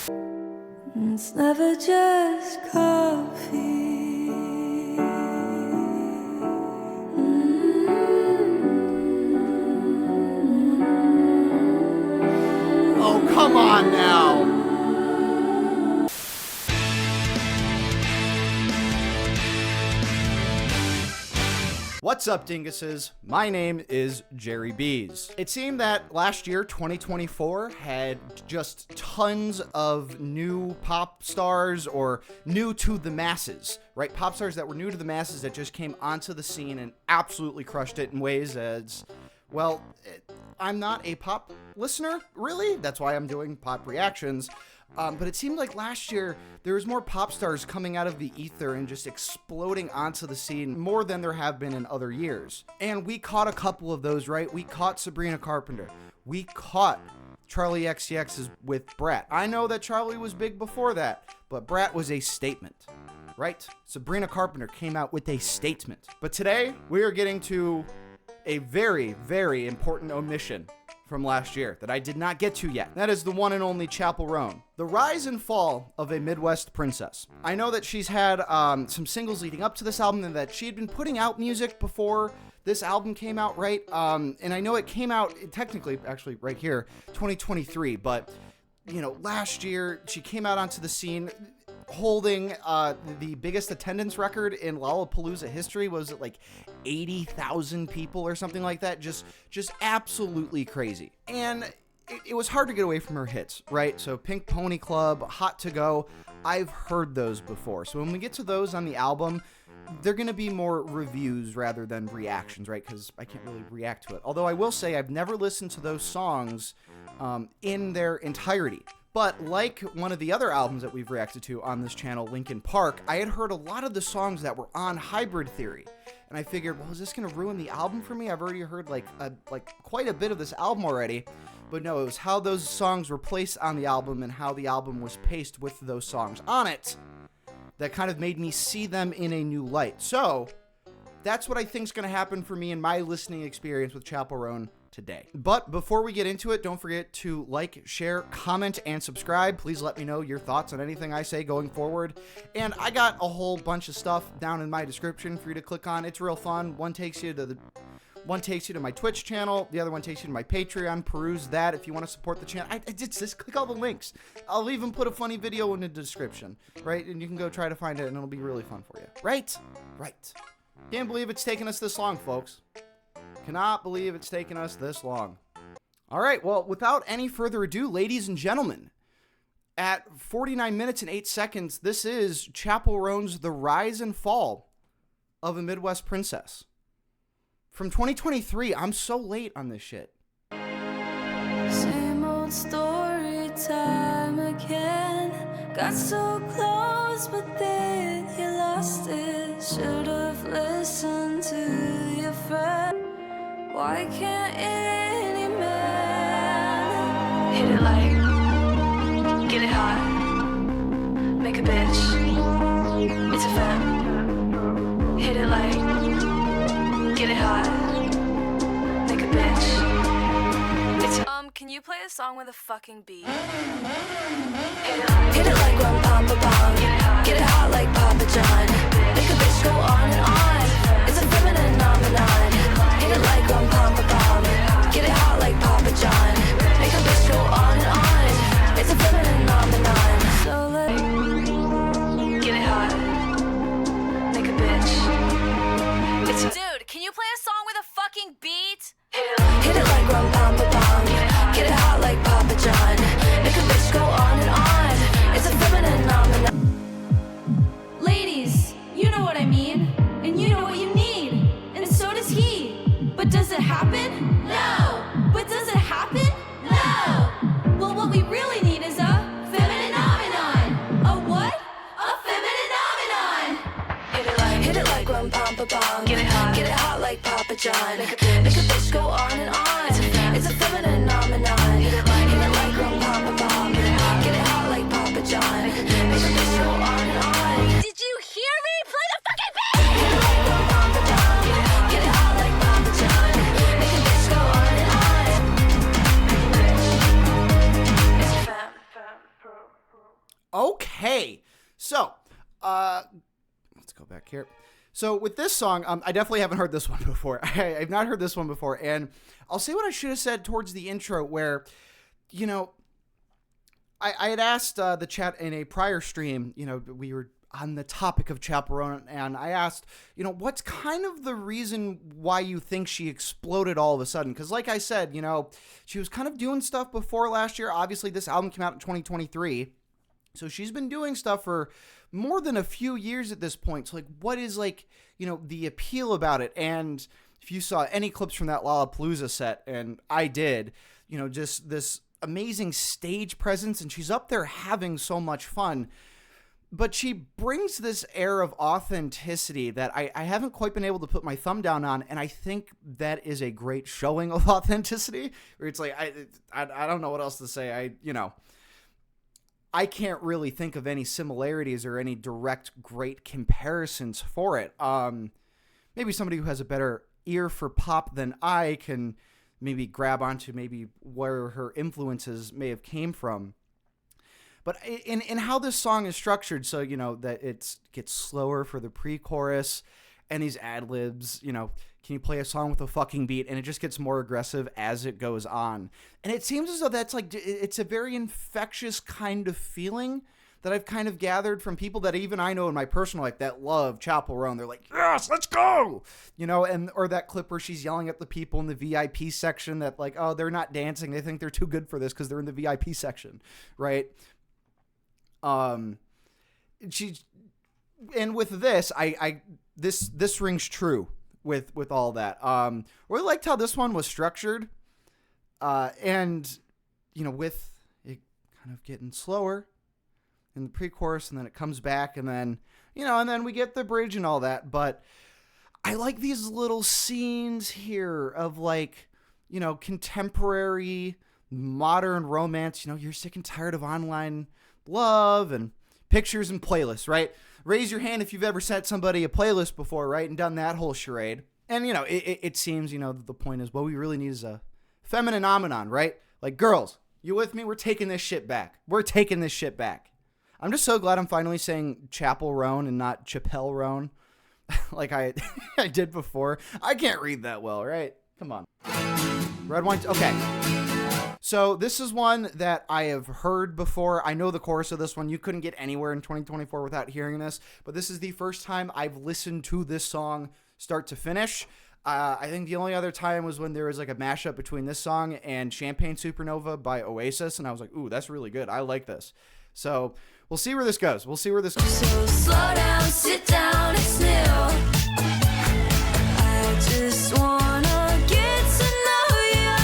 It's never just coffee. Oh, come on now. What's up, dinguses? My name is Jerry Bees. It seemed that last year, 2024, had just tons of new pop stars or new to the masses, right? Pop stars that were new to the masses that just came onto the scene and absolutely crushed it in ways as, well, I'm not a pop listener, really. That's why I'm doing pop reactions. But it seemed like last year there was more pop stars coming out of the ether and just exploding onto the scene more than there have been in other years. And we caught a couple of those, right? We caught Sabrina Carpenter. We caught Charli XCX's with Brat. I know that Charli was big before that, but Brat was a statement, right? Sabrina Carpenter came out with a statement. But today we are getting to a very, very important omission from last year that I did not get to yet. That is the one and only Chappell Roan. The rise and fall of a Midwest princess. I know that she's had some singles leading up to this album and that she had been putting out music before this album came out, right? And I know it came out technically, actually right here, 2023, but you know, last year she came out onto the scene holding the biggest attendance record in Lollapalooza history. Was it like 80,000 people or something like that? Just absolutely crazy. And it was hard to get away from her hits, right? So Pink Pony Club, Hot to Go, I've heard those before. So when we get to those on the album, they're going to be more reviews rather than reactions, right? Because I can't really react to it. Although I will say I've never listened to those songs in their entirety. But like one of the other albums that we've reacted to on this channel, Linkin Park, I had heard a lot of the songs that were on Hybrid Theory. And I figured, well, is this going to ruin the album for me? I've already heard like quite a bit of this album already. But no, it was how those songs were placed on the album and how the album was paced with those songs on it that kind of made me see them in a new light. So that's what I think is going to happen for me in my listening experience with Chappell Roan today. But before we get into it, don't forget to like, share, comment, and subscribe. Please let me know your thoughts on anything I say going forward. And I got a whole bunch of stuff down in my description for you to click on. It's real fun. One takes you to my Twitch channel. The other one takes you to my Patreon. Peruse that if you want to support the channel. Just click all the links. I'll even put a funny video in the description, right? And you can go try to find it, and it'll be really fun for you. Right? Right. Can't believe it's taken us this long, folks. Cannot believe it's taken us this long. All right, well, without any further ado, ladies and gentlemen, at 49 minutes and 8 seconds, this is Chappell Roan's The Rise and Fall of a Midwest Princess. From 2023, I'm so late on this shit. Same old story time again. Got so close, but then you lost it. Should've listened to your friend. Why can't any man hit it like, get it hot, make a bitch, it's a femme. Hit it like, get it hot, make a bitch, it's a Can you play a song with a fucking beat? hit it like rum papa bong. Get it hot like Papa John. Make a bitch go on and on. It's a femininomenon. Hit it like rum papa bong. Get it hot like Papa John. Make a bitch go on and on. It's a femininomenon. So like, Get it hot. Make a bitch. It's Dude, can you play a song with a fucking beat? hit it like rum papa bong. Get it hot like Papa John. Make a bitch go on and on. It's a femininomenon. Ladies, you know what I mean, and you know what you need, and so does he. But does it happen? No. But does it happen? No. Well, what we really need is a femininomenon. A what? A femininomenon. Hit it like rum papa bong. Get it hot like Papa John. Make a bitch go on and on. It's a femininomenon. Hit it like rum papa bong. Get it hot like Papa John. Make a bitch go on and on. Did you hear me? Play the fucking beat! Hit it like rum papa bong. Get it hot like Papa John. Make a bitch go on and on. It's a femme. Okay, so let's go back here. So with this song, I definitely haven't heard this one before. I've not heard this one before, and I'll say what I should have said towards the intro, where, you know, I had asked the chat in a prior stream, you know, we were on the topic of Chappell Roan, and I asked, you know, what's kind of the reason why you think she exploded all of a sudden? Because like I said, you know, she was kind of doing stuff before last year. Obviously, this album came out in 2023. So she's been doing stuff for more than a few years at this point. So, like, what is, like, you know, the appeal about it? And if you saw any clips from that Lollapalooza set, and I did, you know, just this amazing stage presence, and she's up there having so much fun. But she brings this air of authenticity that I haven't quite been able to put my thumb down on, and I think that is a great showing of authenticity, where it's like, I don't know what else to say. I can't really think of any similarities or any direct great comparisons for it. Maybe somebody who has a better ear for pop than I can maybe grab onto maybe where her influences may have came from. But in how this song is structured, so, you know, that it gets slower for the pre-chorus and these ad-libs, you know, can you play a song with a fucking beat? And it just gets more aggressive as it goes on. And it seems as though that's like, it's a very infectious kind of feeling that I've kind of gathered from people that even I know in my personal life that love Chappell Roan. They're like, yes, let's go! You know, and or that clip where she's yelling at the people in the VIP section that, like, oh, they're not dancing. They think they're too good for this because they're in the VIP section, right? And with this, this rings true with all that. Really liked how this one was structured, and, you know, with it kind of getting slower in the pre-chorus, and then it comes back, and then, you know, and then we get the bridge and all that. But I like these little scenes here of, like, you know, contemporary modern romance. You know, you're sick and tired of online love and pictures and playlists, right? Raise your hand if you've ever sent somebody a playlist before, right? And done that whole charade. And, you know, it seems, you know, the point is what we really need is a Femininomenon, right? Like, girls, you with me? We're taking this shit back. We're taking this shit back. I'm just so glad I'm finally saying Chappell Roan and not Chappell Roan like I did before. I can't read that well, right? Come on. Red wine. Okay. So this is one that I have heard before. I know the chorus of this one. You couldn't get anywhere in 2024 without hearing this, but this is the first time I've listened to this song start to finish. I think the only other time was when there was like a mashup between this song and Champagne Supernova by Oasis, and I was like, ooh, that's really good. I like this. So we'll see where this goes. So slow down, sit down, it's new. I just wanna get to know ya.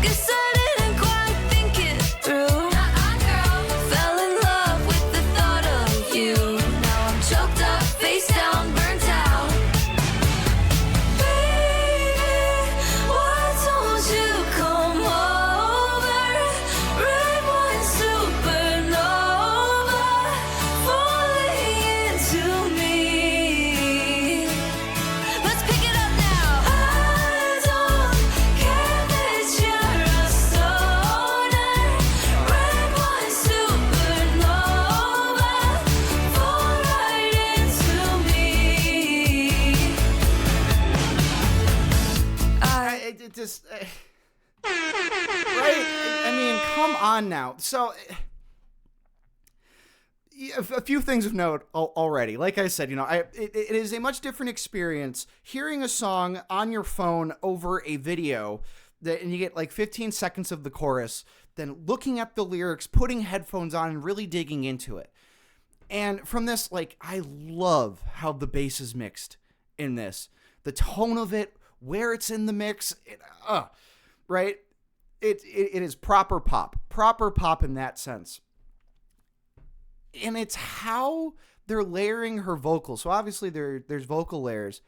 'Cause I didn't quite think it through. Girl. Fell in love with the thought of you. Now I'm choked up, face down, burnt out. Baby, why don't you come over? Red wine supernova, falling into me. Let's pick it up now. I don't care that you're a stoner. Red wine supernova, fall right into me. It just right. I mean, come on now. So a few things of note already. Like I said, you know, it is a much different experience hearing a song on your phone over a video and you get like 15 seconds of the chorus, then looking at the lyrics, putting headphones on, and really digging into it. And from this, like, I love how the bass is mixed in this. The tone of it, where it's in the mix, right? It is proper pop in that sense. And it's how they're layering her vocals. So obviously there's vocal layers,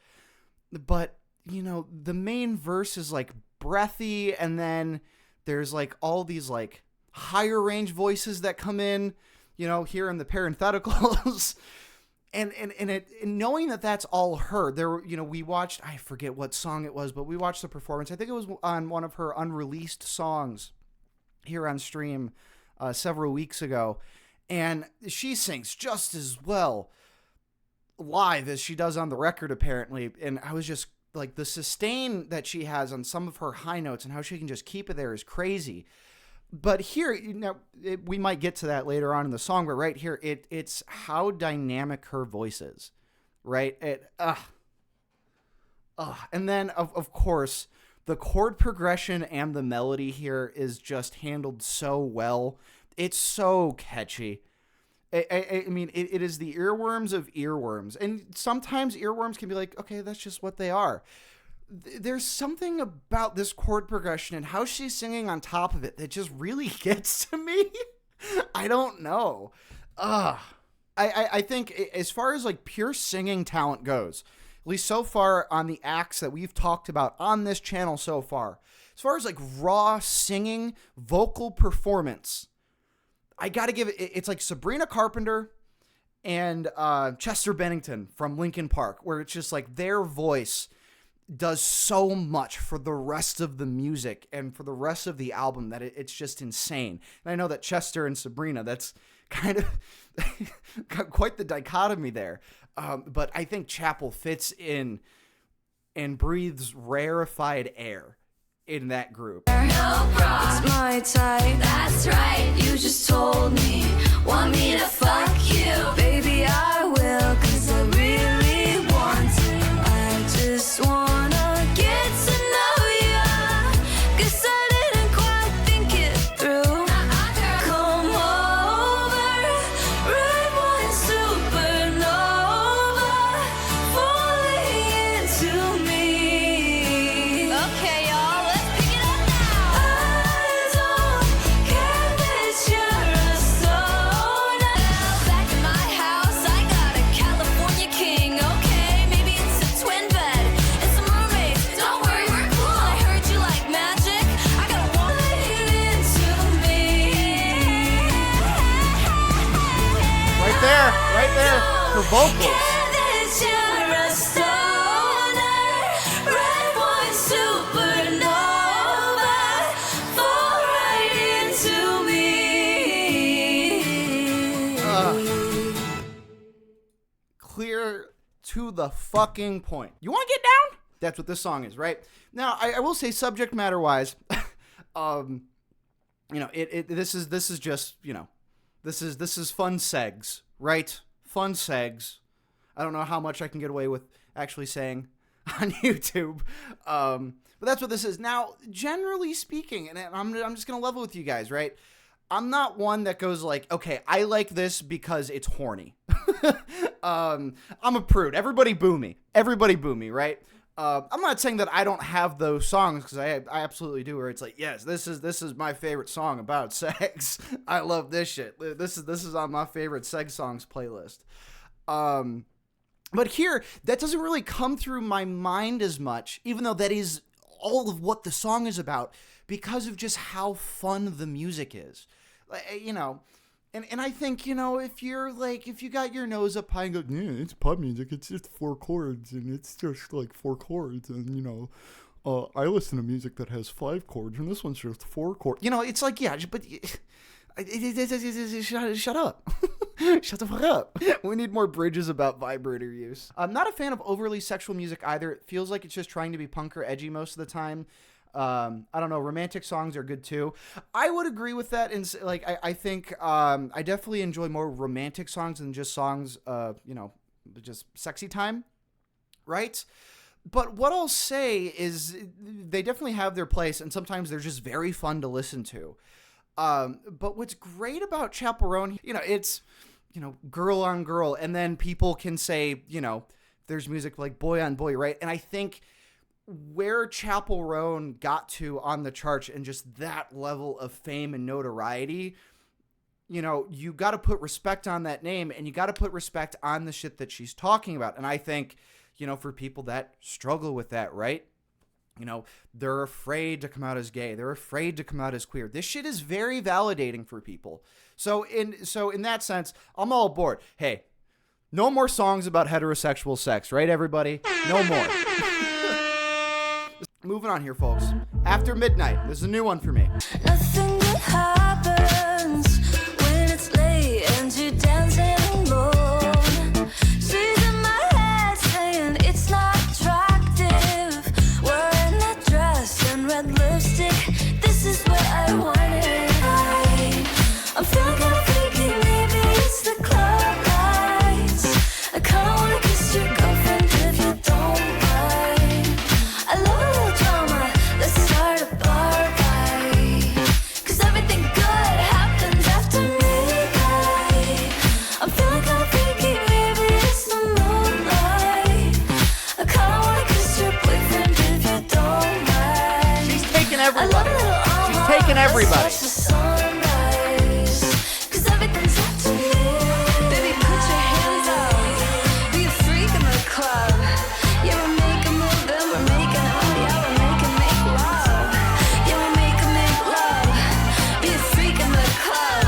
but, you know, the main verse is like breathy, and then there's like all these like higher range voices that come in, you know, here in the parentheticals. And knowing that that's all her, there, you know, we watched, I forget what song it was, but we watched the performance. I think it was on one of her unreleased songs here on stream several weeks ago. And she sings just as well live as she does on the record, apparently. And I was just like, the sustain that she has on some of her high notes and how she can just keep it there is crazy. But here, we might get to that later on in the song, but right here, it's how dynamic her voice is, right? And then, of course, the chord progression and the melody here is just handled so well. It's so catchy. I mean, it is the earworms of earworms. And sometimes earworms can be like, okay, that's just what they are. There's something about this chord progression and how she's singing on top of it that just really gets to me. I don't know. I think as far as like pure singing talent goes, at least so far on the acts that we've talked about on this channel so far, as far as like raw singing, vocal performance, I got to give it, it's like Sabrina Carpenter and Chester Bennington from Linkin Park, where it's just like their voice does so much for the rest of the music and for the rest of the album that it's just insane. And I know that Chester and Sabrina, that's kind of got quite the dichotomy there. But I think Chappell fits in and breathes rarefied air in that group. No problem. It's my type. That's right. You just told me. Want me to fuck you? Baby, I will, 'cause I really want to. I just wanna get to know ya, 'cause I didn't quite think it through. Come over, red wine supernova, falling into me. Okay, y'all, let's pick it up now. I don't care that you're a stoner. Back in my house, I got a California king. Okay, maybe it's a twin bed and some roommates. Don't worry, we're cool. I heard you like magic. I got a woman into me. Right there, her vocals. Care that you're a stoner. Red wine supernova, fall right into me. Clear to the fucking point. You want to get down? That's what this song is, right? Now, I will say, subject matter wise, this is just, this is fun segs, right? Fun segs. I don't know how much I can get away with actually saying on YouTube, but that's what this is. Now, generally speaking, and I'm just gonna level with you guys, right? I'm not one that goes like, okay, I like this because it's horny. I'm a prude. Everybody boo me, right? I'm not saying that I don't have those songs, because I absolutely do, where it's like, yes, this is my favorite song about sex. I love this shit. This is on my favorite sex songs playlist. But here, that doesn't really come through my mind as much, even though that is all of what the song is about, because of just how fun the music is. And I think, if you got your nose up high and go, yeah, it's pop music, it's just 4 chords, and it's just like 4 chords, and, I listen to music that has 5 chords, and this one's just 4 chords. It's like, yeah, but shut up. Shut the fuck up. We need more bridges about vibrator use. I'm not a fan of overly sexual music either. It feels like it's just trying to be punk or edgy most of the time. I don't know. Romantic songs are good too. I would agree with that. And I think I definitely enjoy more romantic songs than just songs, just sexy time, right? But what I'll say is they definitely have their place, and sometimes they're just very fun to listen to. But what's great about Chappell Roan, it's, girl on girl, and then people can say, there's music like boy on boy, right? And I think where Chappell Roan got to on the charts and just that level of fame and notoriety, you got to put respect on that name, and you got to put respect on the shit that she's talking about. And I think, for people that struggle with that, right? They're afraid to come out as gay. They're afraid to come out as queer. This shit is very validating for people. So in that sense, I'm all aboard. Hey, no more songs about heterosexual sex, right, everybody? No more. Moving on here, folks. After Midnight. This is a new one for me. Nothing that happens when it's late. fucking everybody. Let's watch the sunrise, 'cause everything's up to me. Baby, put your hands up. Be a freak in the club. Yeah, we're making move, then we're making out. Yeah, we're making make love. Yeah, we're making make love. Be a freak in the club.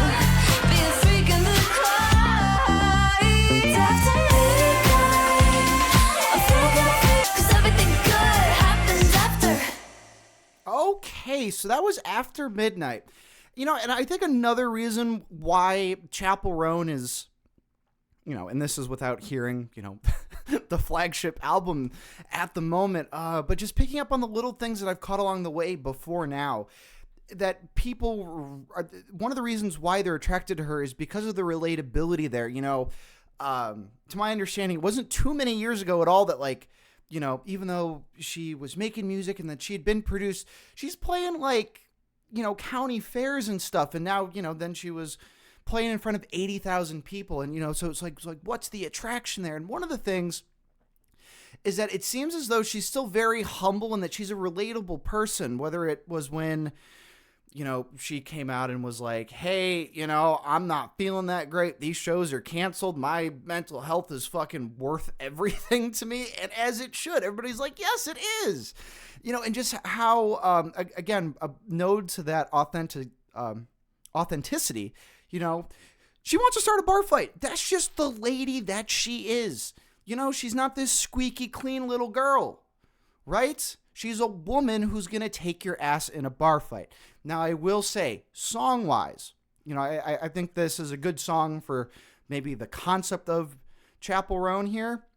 Be a freak in the club. After midnight, I'm thinking of you, 'cause everything good happens after. Okay, so that was After Midnight. You know, and I think another reason why Chappell Roan is, you know, and this is without hearing, you know, the flagship album at the moment, but just picking up on the little things that I've caught along the way before now, that people, one of the reasons why they're attracted to her is because of the relatability there. You know, to my understanding, it wasn't too many years ago at all that, like, you know, even though she was making music and that she had been produced, she's playing, like, you know, county fairs and stuff. And now, you know, then she was playing in front of 80,000 people. And, you know, so it's like, what's the attraction there? And one of the things is that it seems as though she's still very humble and that she's a relatable person, whether it was when, you know, she came out and was like, hey, you know, I'm not feeling that great. These shows are canceled. My mental health is fucking worth everything to me. And as it should. Everybody's like, yes, it is. You know, and just how, again, a node to that authenticity, you know, she wants to start a bar fight. That's just the lady that she is. You know, she's not this squeaky clean little girl, right? She's a woman who's going to take your ass in a bar fight. Now, I will say, song-wise, you know, I think this is a good song for maybe the concept of Chappell Roan here.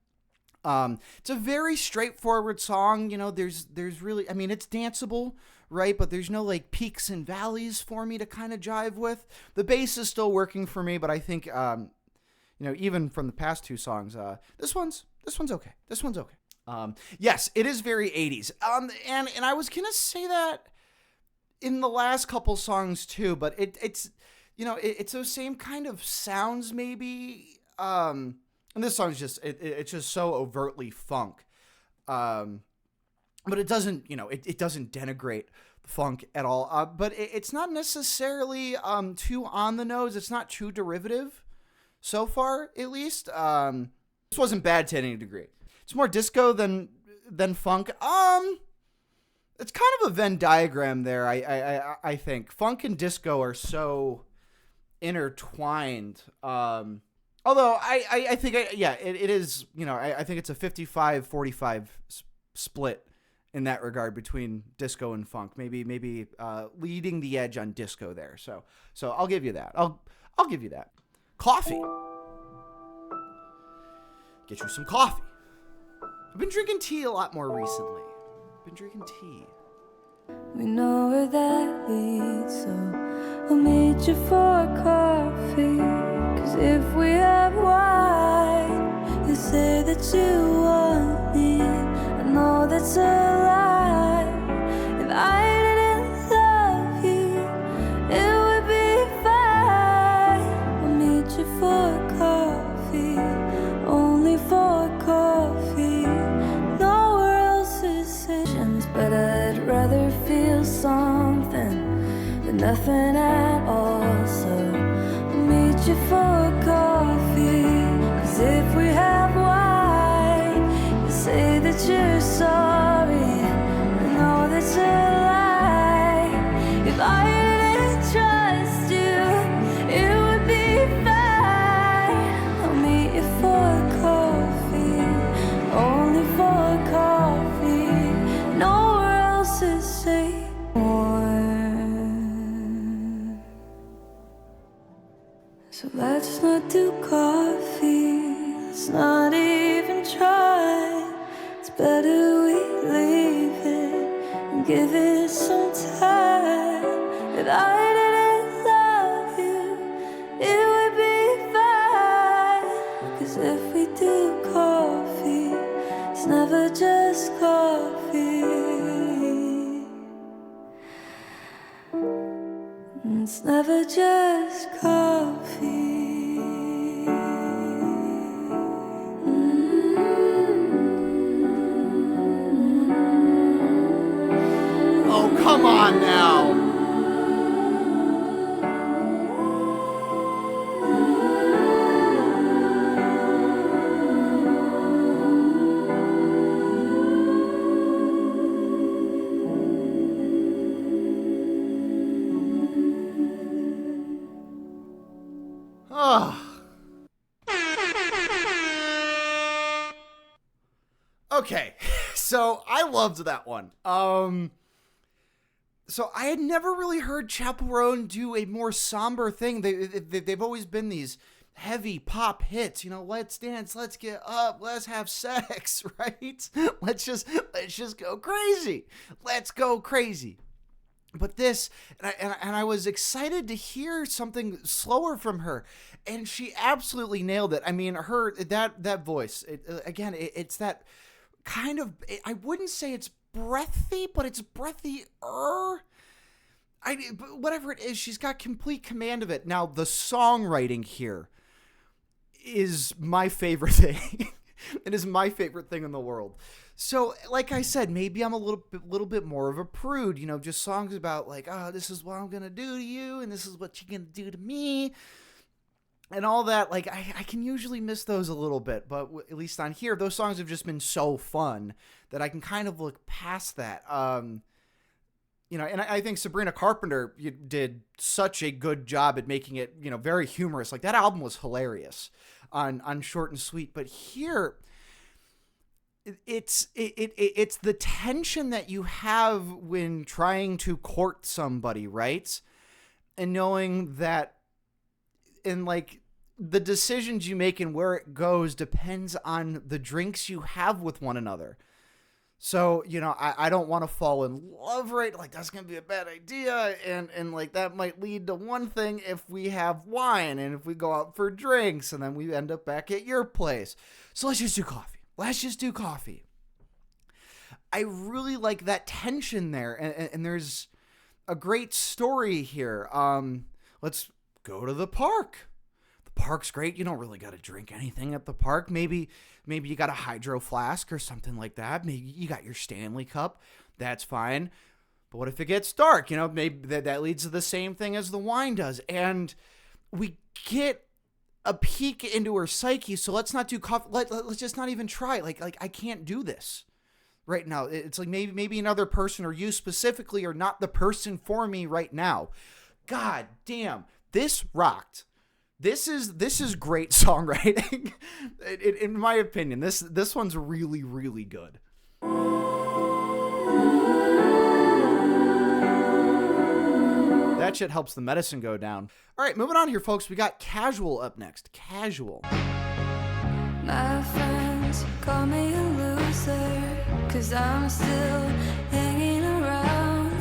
It's a very straightforward song. You know, there's really, I mean, it's danceable, right? But there's no, like, peaks and valleys for me to kind of jive with. The bass is still working for me, but I think, you know, even from the past two songs, this one's okay. This one's okay. Yes, it is very 80s. And I was gonna say that in the last couple songs too, but it's you know, it's those same kind of sounds maybe. And this song's just it's just so overtly funk. But it doesn't, you know, it doesn't denigrate the funk at all. But it's not necessarily too on the nose. It's not too derivative so far, at least. This wasn't bad to any degree. It's more disco than funk. It's kind of a Venn diagram there. I think funk and disco are so intertwined. Although I think it is. You know, I think it's a 55-45 split in that regard between disco and funk. Maybe leading the edge on disco there. So I'll give you that. I'll give you that. Coffee. Get you some coffee. I've been drinking tea a lot more recently. We know where that leads, so we'll meet you for coffee. 'Cause if we have wine, you say that you want me. I know that's a lie. If I didn't love you, it would be fine. We'll meet you for coffee, only for coffee. Nowhere else is safe, but I'd rather feel something than nothing at all. So we'll meet you for coffee. 'Cause if we have wine, you say that you're sorry. I know that's a lie. If I didn't trust you, it would be fine. I'll meet you for coffee, only for coffee. Nowhere else is safe. So let's not do coffee. Let's not even try. It's better we leave it and give it some time. If I didn't love you, it would be fine. 'Cause if we do coffee, it's never just coffee. It's never just coffee. Oh, come on now. Oh. Okay, so I loved that one. So I had never really heard Chappell Roan do a more somber thing. They've always been these heavy pop hits, you know, let's dance, let's get up, let's have sex, right? Let's just go crazy. Let's go crazy. But this, and I was excited to hear something slower from her, and she absolutely nailed it. I mean, that voice, it's that kind of, I wouldn't say it's breathy, but it's breathier. Whatever it is, she's got complete command of it. Now, the songwriting here is my favorite thing. It is my favorite thing in the world. So, like I said, maybe I'm a little bit more of a prude, you know, just songs about like, oh, this is what I'm going to do to you, and this is what you're going to do to me, and all that. Like, I can usually miss those a little bit, but at least on here, those songs have just been so fun that I can kind of look past that. You know, and I think Sabrina Carpenter did such a good job at making it, you know, very humorous. Like, that album was hilarious on Short and Sweet, but here, it's the tension that you have when trying to court somebody, right? And knowing that, and like, the decisions you make and where it goes depends on the drinks you have with one another. So, you know, I don't want to fall in love, right? Like, that's going to be a bad idea. And like, that might lead to one thing if we have wine and if we go out for drinks and then we end up back at your place. So let's just do coffee. Let's just do coffee. I really like that tension there. And there's a great story here. Let's go to the park. The park's great. You don't really got to drink anything at the park. Maybe you got a hydro flask or something like that. Maybe you got your Stanley Cup. That's fine. But what if it gets dark? You know, maybe that leads to the same thing as the wine does. And we get a peek into her psyche. So let's not do coffee. Let's just not even try. Like I can't do this right now. It's like maybe another person or you specifically are not the person for me right now. God damn, this rocked. This is great songwriting. In my opinion, this one's really, really good. That shit helps the medicine go down. All right, moving on here, folks. We got Casual up next. Casual. My friends call me a loser, 'cause I'm still hanging around.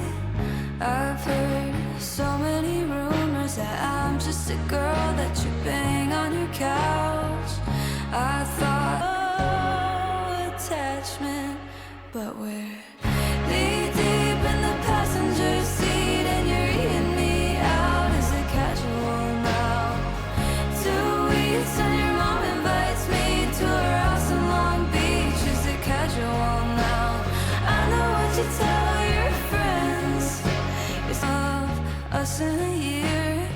I've heard so many rumors that I'm just a girl that you bang on your couch. I thought, oh, attachment, but we're knee deep in the passenger seat and you're eating me out. Is it casual now? 2 weeks and your mom invites me to her house in Long Beach. Is it casual now? I know what you tell your friends. It's of us in a year.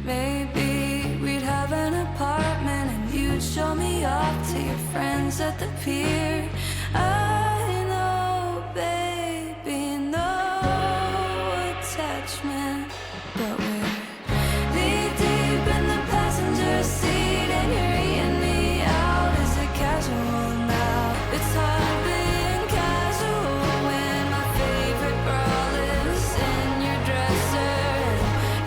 Maybe we'd have an apartment and you'd show me off to your friends at the pier. I know, baby, no attachment, but we're knee deep in the passenger seat and you're eating me out. Is it casual now? It's hard being casual when my favorite bra lives in your dresser.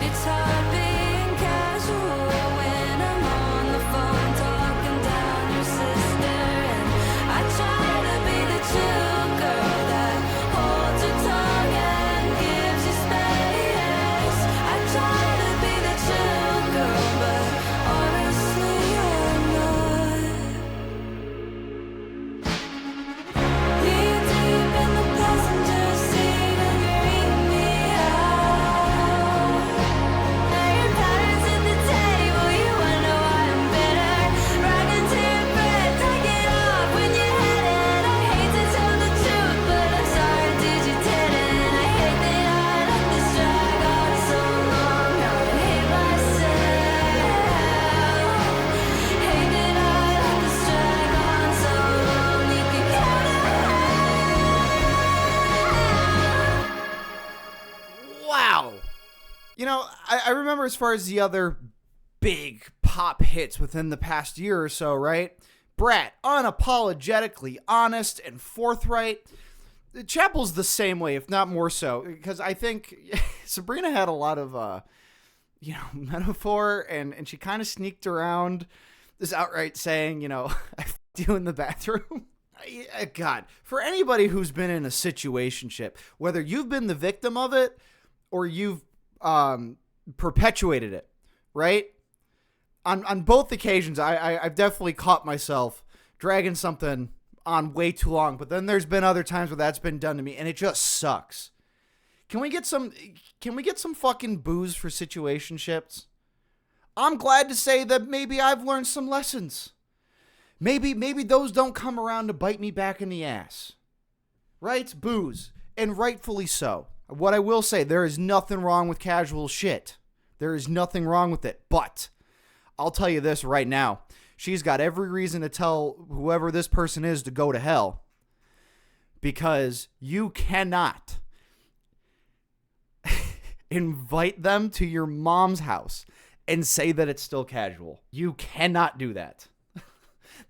It's hard being casual when I'm on the phone talking down your sister. And I try to be the chill girl that holds your tongue and gives you space. I try to be the chill girl, but honestly I'm not. Knee deep in the passenger seat and you're eating me out. Now your patterns at the table, you wonder why I'm bitter. Rocking to your breath, take it off when you're headed. I hate to tell the truth, but I'm sorry, dude, you didn't. I hate that I let this drag on so long. Now I hate myself. Hate that I let this drag on so long. You can count it out. Wow. You know, I remember as far as the other big pop hits within the past year or so, right? Brat, unapologetically honest and forthright. Chappell's the same way, if not more so, because I think Sabrina had a lot of, metaphor, and she kind of sneaked around this outright saying, I f***ed you in the bathroom. God, for anybody who's been in a situationship, whether you've been the victim of it or you've perpetuated it, right? On both occasions, I've definitely caught myself dragging something on way too long, but then there's been other times where that's been done to me, and it just sucks. Can we get some fucking booze for situationships? I'm glad to say that maybe I've learned some lessons. Maybe those don't come around to bite me back in the ass. Right? Booze. And rightfully so. What I will say, there is nothing wrong with casual shit. There is nothing wrong with it. But I'll tell you this right now. She's got every reason to tell whoever this person is to go to hell. Because you cannot invite them to your mom's house and say that it's still casual. You cannot do that.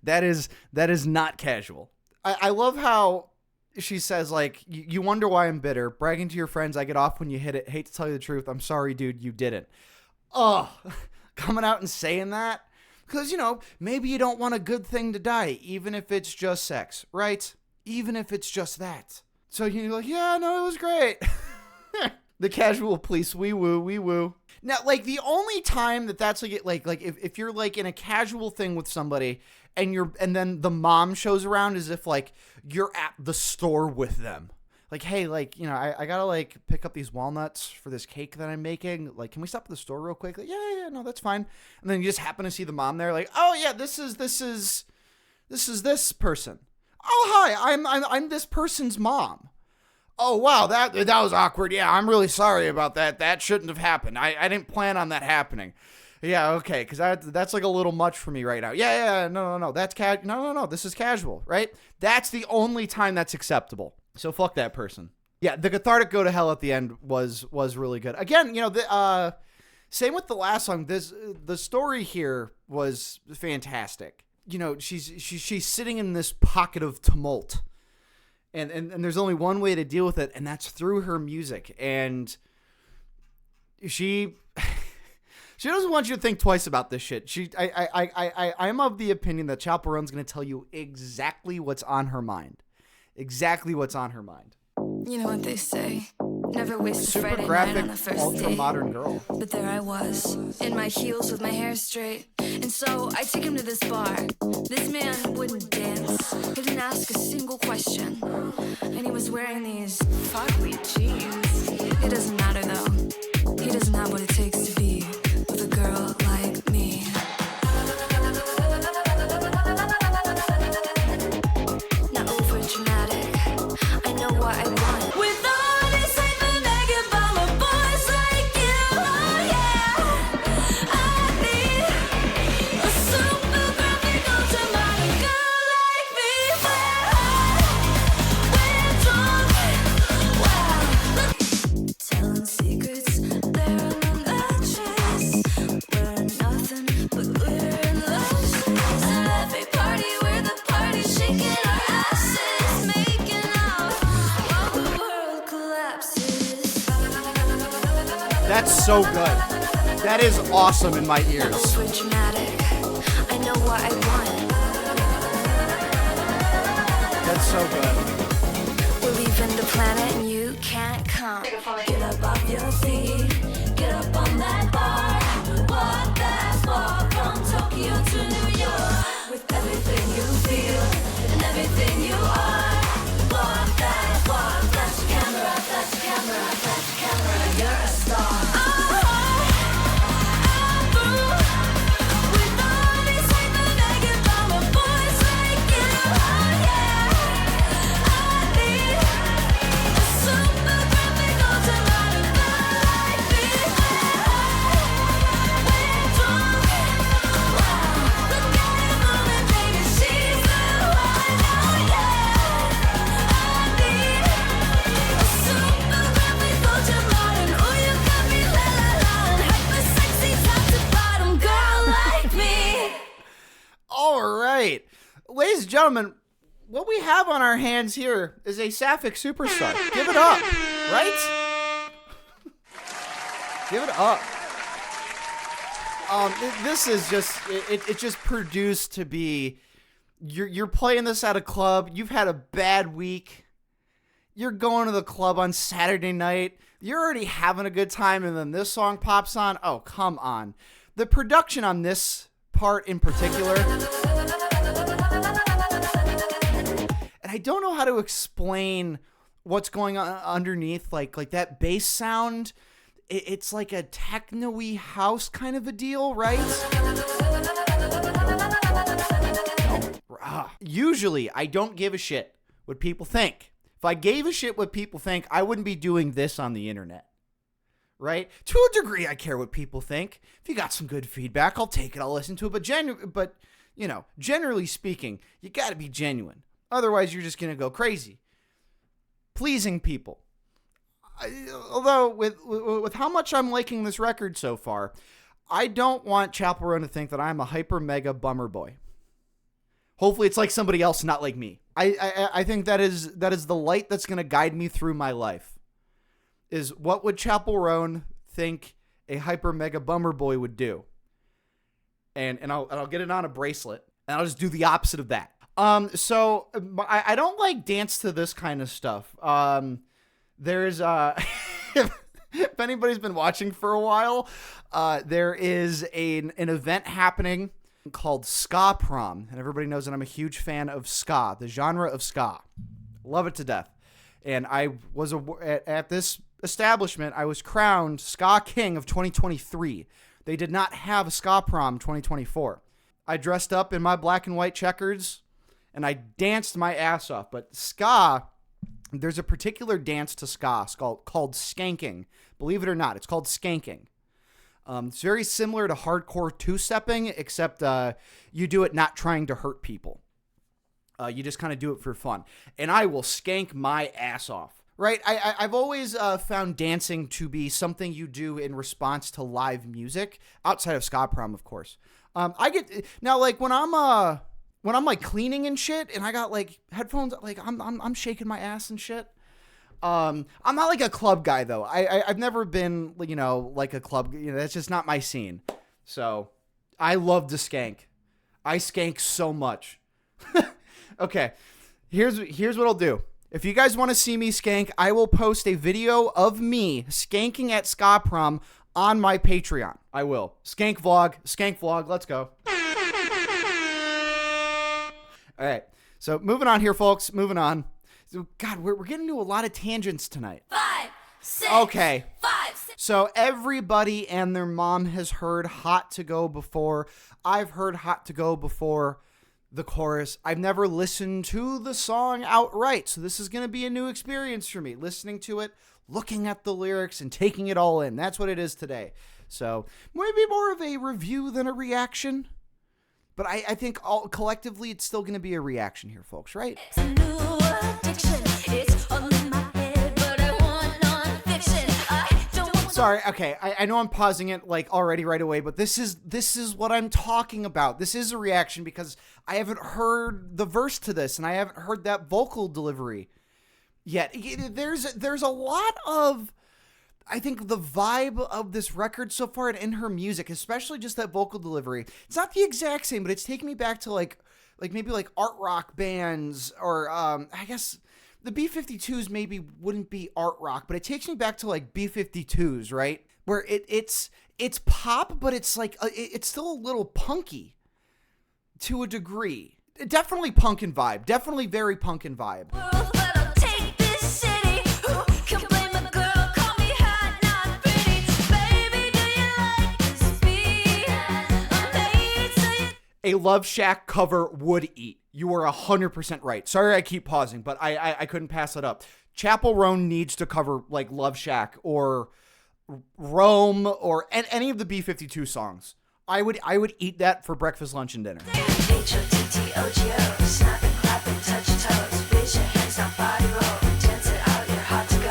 That is not casual. I love how she says, like, you wonder why I'm bitter. Bragging to your friends, I get off when you hit it. Hate to tell you the truth. I'm sorry, dude, you didn't. Oh, coming out and saying that. Because, maybe you don't want a good thing to die, even if it's just sex, right? Even if it's just that. So you're like, yeah, no, it was great. The casual police, wee woo. Now, like, the only time that's like if you're like in a casual thing with somebody and then the mom shows around as if like you're at the store with them. Like, hey, like, I gotta like pick up these walnuts for this cake that I'm making. Like, can we stop at the store real quick? Like, yeah, no, that's fine. And then you just happen to see the mom there, like, oh yeah, this is this person. Oh hi, I'm this person's mom. Oh wow, that was awkward. Yeah, I'm really sorry about that. That shouldn't have happened. I didn't plan on that happening. Yeah, okay, because that's like a little much for me right now. Yeah, no, that's no, this is casual, right? That's the only time that's acceptable. So fuck that person. Yeah, the cathartic go to hell at the end was really good. Again, same with the last song. The story here was fantastic. She's sitting in this pocket of tumult. And there's only one way to deal with it, and that's through her music. And she doesn't want you to think twice about this shit. I'm of the opinion that Chappell Roan's going to tell you exactly what's on her mind. Exactly what's on her mind. You know what they say, never waste a Super Friday graphic, night on the first ultra date. modern girl. But there I was, in my heels with my hair straight. And so I take him to this bar. This man wouldn't dance. He didn't ask a single question. And he was wearing these fugly jeans. It doesn't matter though. He doesn't have what it takes to be with a girl like me. Not over dramatic. I know what I want. With all this hype and nagging about my boys like you, oh yeah. I need a super graphic ultramodern girl like me. We're drunk, wow. Telling secrets, there are no matches. We're nothing but glitter and lashes. At every party, we're the party, shaking our asses, making out while the world collapses. That's so good. That is awesome in my ears. Over dramatic, I know what I want. That's so good. We're leaving the planet and you can't come. Get up off your feet, get up on that bar. Walk that walk from Tokyo to New York. With everything you feel and everything you are. Walk that walk, flash the camera, flash the camera, flash the camera. You're a star. With all this hype and nagging about my boys like you, oh yeah. I need a super graphic ultramodern girl like me. We're drunk, wow. Look Ladies and gentlemen, what we have on our hands here is a sapphic superstar. Give it up, right? Give it up. This is just, it just produced to be, you're playing this at a club, you've had a bad week, you're going to the club on Saturday night, you're already having a good time, and then this song pops on. Oh, come on. The production on this part in particular, and I don't know how to explain what's going on underneath, like that bass sound. It's like a techno-y house kind of a deal, right? Usually, I don't give a shit what people think. If I gave a shit what people think, I wouldn't be doing this on the internet, right? To a degree, I care what people think. If you got some good feedback, I'll take it, I'll listen to it. But you know, generally speaking, you got to be genuine. Otherwise, you're just going to go crazy. Pleasing people. Although, with how much I'm liking this record so far, I don't want Chappell Roan to think that I'm a hyper mega bummer boy. Hopefully it's like somebody else, not like me. I think that is the light that's going to guide me through my life. Is what would Chappell Roan think a hyper mega bummer boy would do? And I'll get it on a bracelet, and I'll just do the opposite of that. So I don't like dance to this kind of stuff. There's if anybody's been watching for a while, there is an event happening called Ska Prom, and everybody knows that I'm a huge fan of ska, the genre of ska. Love it to death. And I was at this establishment, I was crowned Ska King of 2023. They did not have a Ska Prom 2024. I dressed up in my black and white checkers, and I danced my ass off. But ska, there's a particular dance to ska called skanking. Believe it or not, it's called skanking. It's very similar to hardcore two-stepping, except you do it not trying to hurt people. You just kind of do it for fun. And I will skank my ass off. Right? I've always found dancing to be something you do in response to live music, outside of ska prom, of course. I get now, like when I'm like cleaning and shit, and I got like headphones, like I'm shaking my ass and shit. I'm not like a club guy though. I've never been, you know, like a club. You know, that's just not my scene. So I love to skank. I skank so much. Okay, here's what I'll do. If you guys want to see me skank, I will post a video of me skanking at ska prom on my Patreon. I will. Skank vlog. Let's go. All right. So moving on here, folks. Moving on. So, God, we're getting into a lot of tangents tonight. 5, 6. Okay. 5, 6. So everybody and their mom has heard Hot to Go before. I've heard Hot to Go before the chorus. I've never listened to the song outright. So this is going to be a new experience for me. Listening to it, looking at the lyrics, and taking it all in. That's what it is today. So maybe more of a review than a reaction. But I think collectively it's still going to be a reaction here, folks, right? It's a new addiction. It's all in my head, but I want non-fiction. I don't want. Sorry, okay, I know I'm pausing it like already right away, but this is what I'm talking about. This is a reaction because I haven't heard the verse to this, and I haven't heard that vocal delivery yet. There's a lot of, I think, the vibe of this record so far and in her music, especially just that vocal delivery. It's not the exact same, but it's taking me back to like maybe like art rock bands, or I guess the B-52s maybe wouldn't be art rock, but it takes me back to like B-52s, right? Where it's pop, but it's like it's still a little punky to a degree. Definitely punkin' vibe. Definitely very punkin' vibe. World, but I'll take this city. Who can blame a girl? Call me hot, not pretty. Baby, do you like this beat? A Love Shack cover would eat. You are 100% right. Sorry I keep pausing, but I couldn't pass it up. Chappell Roan needs to cover like Love Shack or Rome or any of the B-52 songs. I would eat that for breakfast, lunch, and dinner. H-O-T-T-O-G-O. Snap and clap and touch your toes. Raise your hands, now body roll. Dance it out, you're hot to go.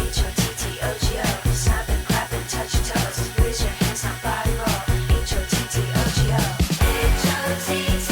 H-O-T-T-O-G-O. Snap and clap and touch your toes. Raise your hands, now body roll. H-O-T-T-O-G-O. H-O-T-T-O-G-O.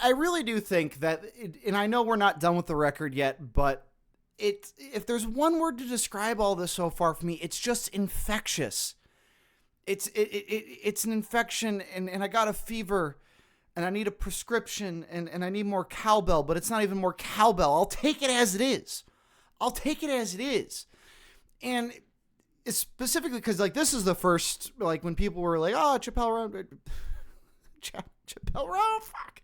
I really do think that, and I know we're not done with the record yet, but if there's one word to describe all this so far for me, it's just infectious. It's an infection, and I got a fever, and I need a prescription, and I need more cowbell, but it's not even more cowbell. I'll take it as it is. And it's specifically because, like, this is the first, like, when people were like, oh, Chappell Roan, Chappell Roan, fuck.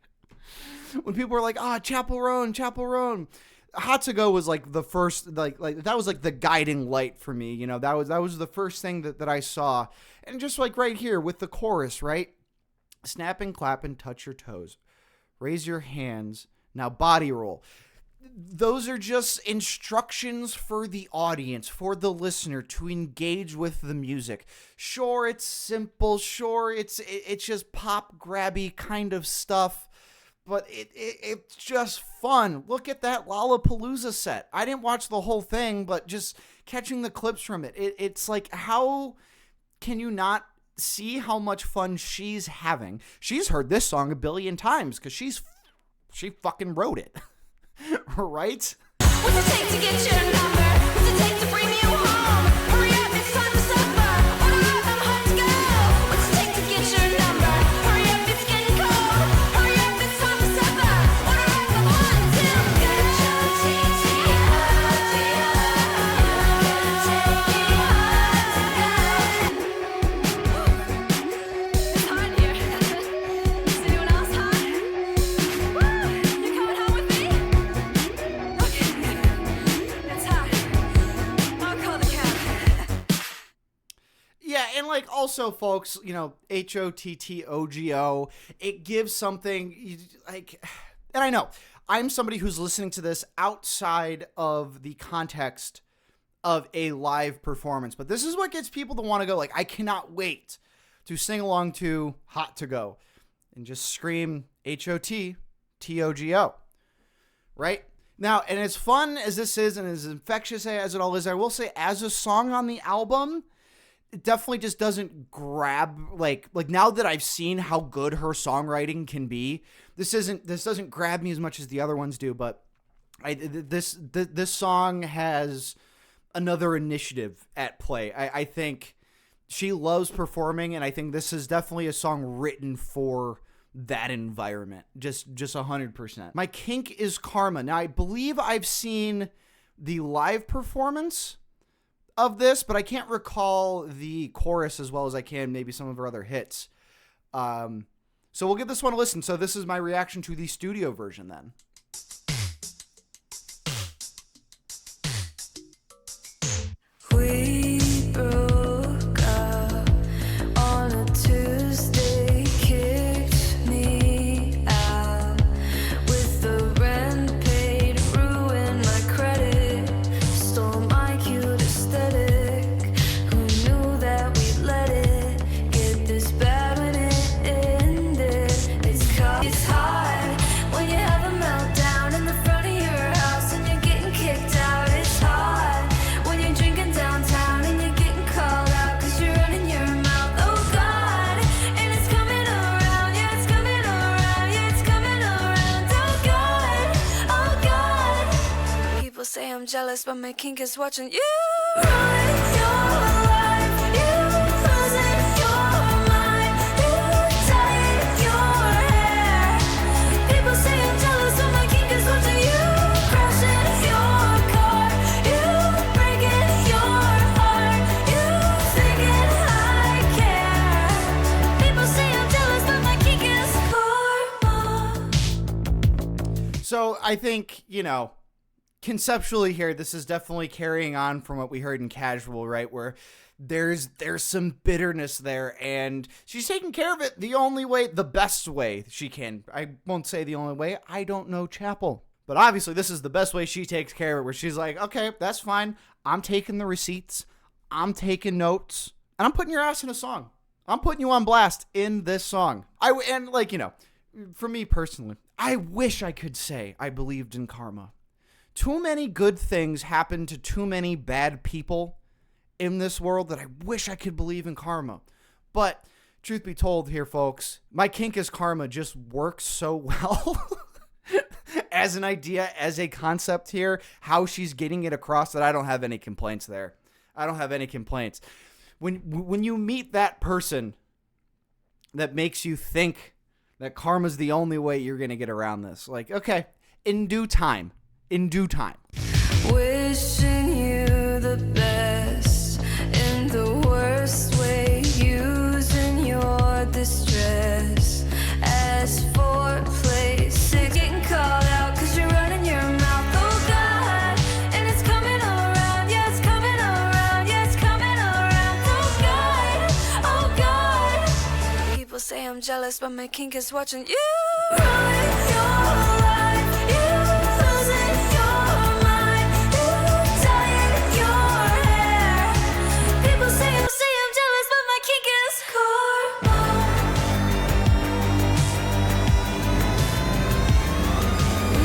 When people were like, oh, Chappell Roan. Hot to Go was like the first, like that was like the guiding light for me. You know, that was the first thing that I saw. And just like right here with the chorus, right? Snap and clap and touch your toes. Raise your hands. Now body roll. Those are just instructions for the audience, for the listener to engage with the music. Sure, it's simple. Sure, it's just pop grabby kind of stuff. But it's just fun. Look at that Lollapalooza set. I didn't watch the whole thing, but just catching the clips from it. It's like, how can you not see how much fun she's having? She's heard this song a billion times because she fucking wrote it. Right? What's it take to get your number? What's it take to bring you home? Hurry up, it's time for supper. Order up, I'm hot to go. What's it take to get your number? Hurry up, it's getting cold. Hurry up, it's time for supper. Order up, I'm hot to go. Get your It's hot here. Is anyone else hot? Woo! You coming home with me? It's hot. I'll call the cab. Yeah, and like also, folks, you know, HOTTOGO, it gives something like, and I know I'm somebody who's listening to this outside of the context of a live performance, but this is what gets people to want to go. Like, I cannot wait to sing along to Hot to Go and just scream HOTTOGO, right? Now, and as fun as this is and as infectious as it all is, I will say as a song on the album, it definitely just doesn't grab, like now that I've seen how good her songwriting can be, this doesn't grab me as much as the other ones do, but this song has another initiative at play. I think she loves performing, and I think this is definitely a song written for that environment. Just 100%. My Kink Is Karma. Now, I believe I've seen the live performance of this, but I can't recall the chorus as well as I can maybe some of her other hits. So we'll give this one a listen. So this is my reaction to the studio version then. We broke up on a Tuesday, kicked me out with the rent paid, ruined my credit, stole my cute aesthetic. Who knew that we'd let it get this bad when it ended? It's hard when you have a meltdown in the front of your house and you're getting kicked out. It's hard when you're drinking downtown and you're getting called out 'cause you're running your mouth. Oh God, and it's coming around, yeah, it's coming around, yeah, it's coming around. Oh God. People say I'm jealous, but my kink is watching you run your life. You losing your mind. You tying your hair. People say I'm jealous, but my kink is watching you crashing your car. You breaking your heart. You thinking I care. People say I'm jealous, but my kink is karma. So I think, you know, conceptually here, this is definitely carrying on from what we heard in Casual, right? Where there's some bitterness there, and she's taking care of it the only way, the best way she can. I won't say the only way. I don't know Chappell. But obviously this is the best way she takes care of it, where she's like, okay, that's fine. I'm taking the receipts. I'm taking notes. And I'm putting your ass in a song. I'm putting you on blast in this song. And like, you know, for me personally, I wish I could say I believed in karma. Too many good things happen to too many bad people in this world that I wish I could believe in karma. But truth be told here, folks, my Kink Is Karma just works so well as an idea, as a concept here, how she's getting it across, that I don't have any complaints there. I don't have any complaints. When you meet that person that makes you think that karma's the only way you're going to get around this, like, okay, in due time. Wishing you the best in the worst way, using your distress as foreplay. Sick getting called out cause you're running your mouth, oh God, and it's coming around, yeah, it's coming around, yeah, it's coming around, oh God. People say I'm jealous, but my kink is watching you run your life, you losing your mind, you tying your hair. People say I'm jealous, but my kink is karma.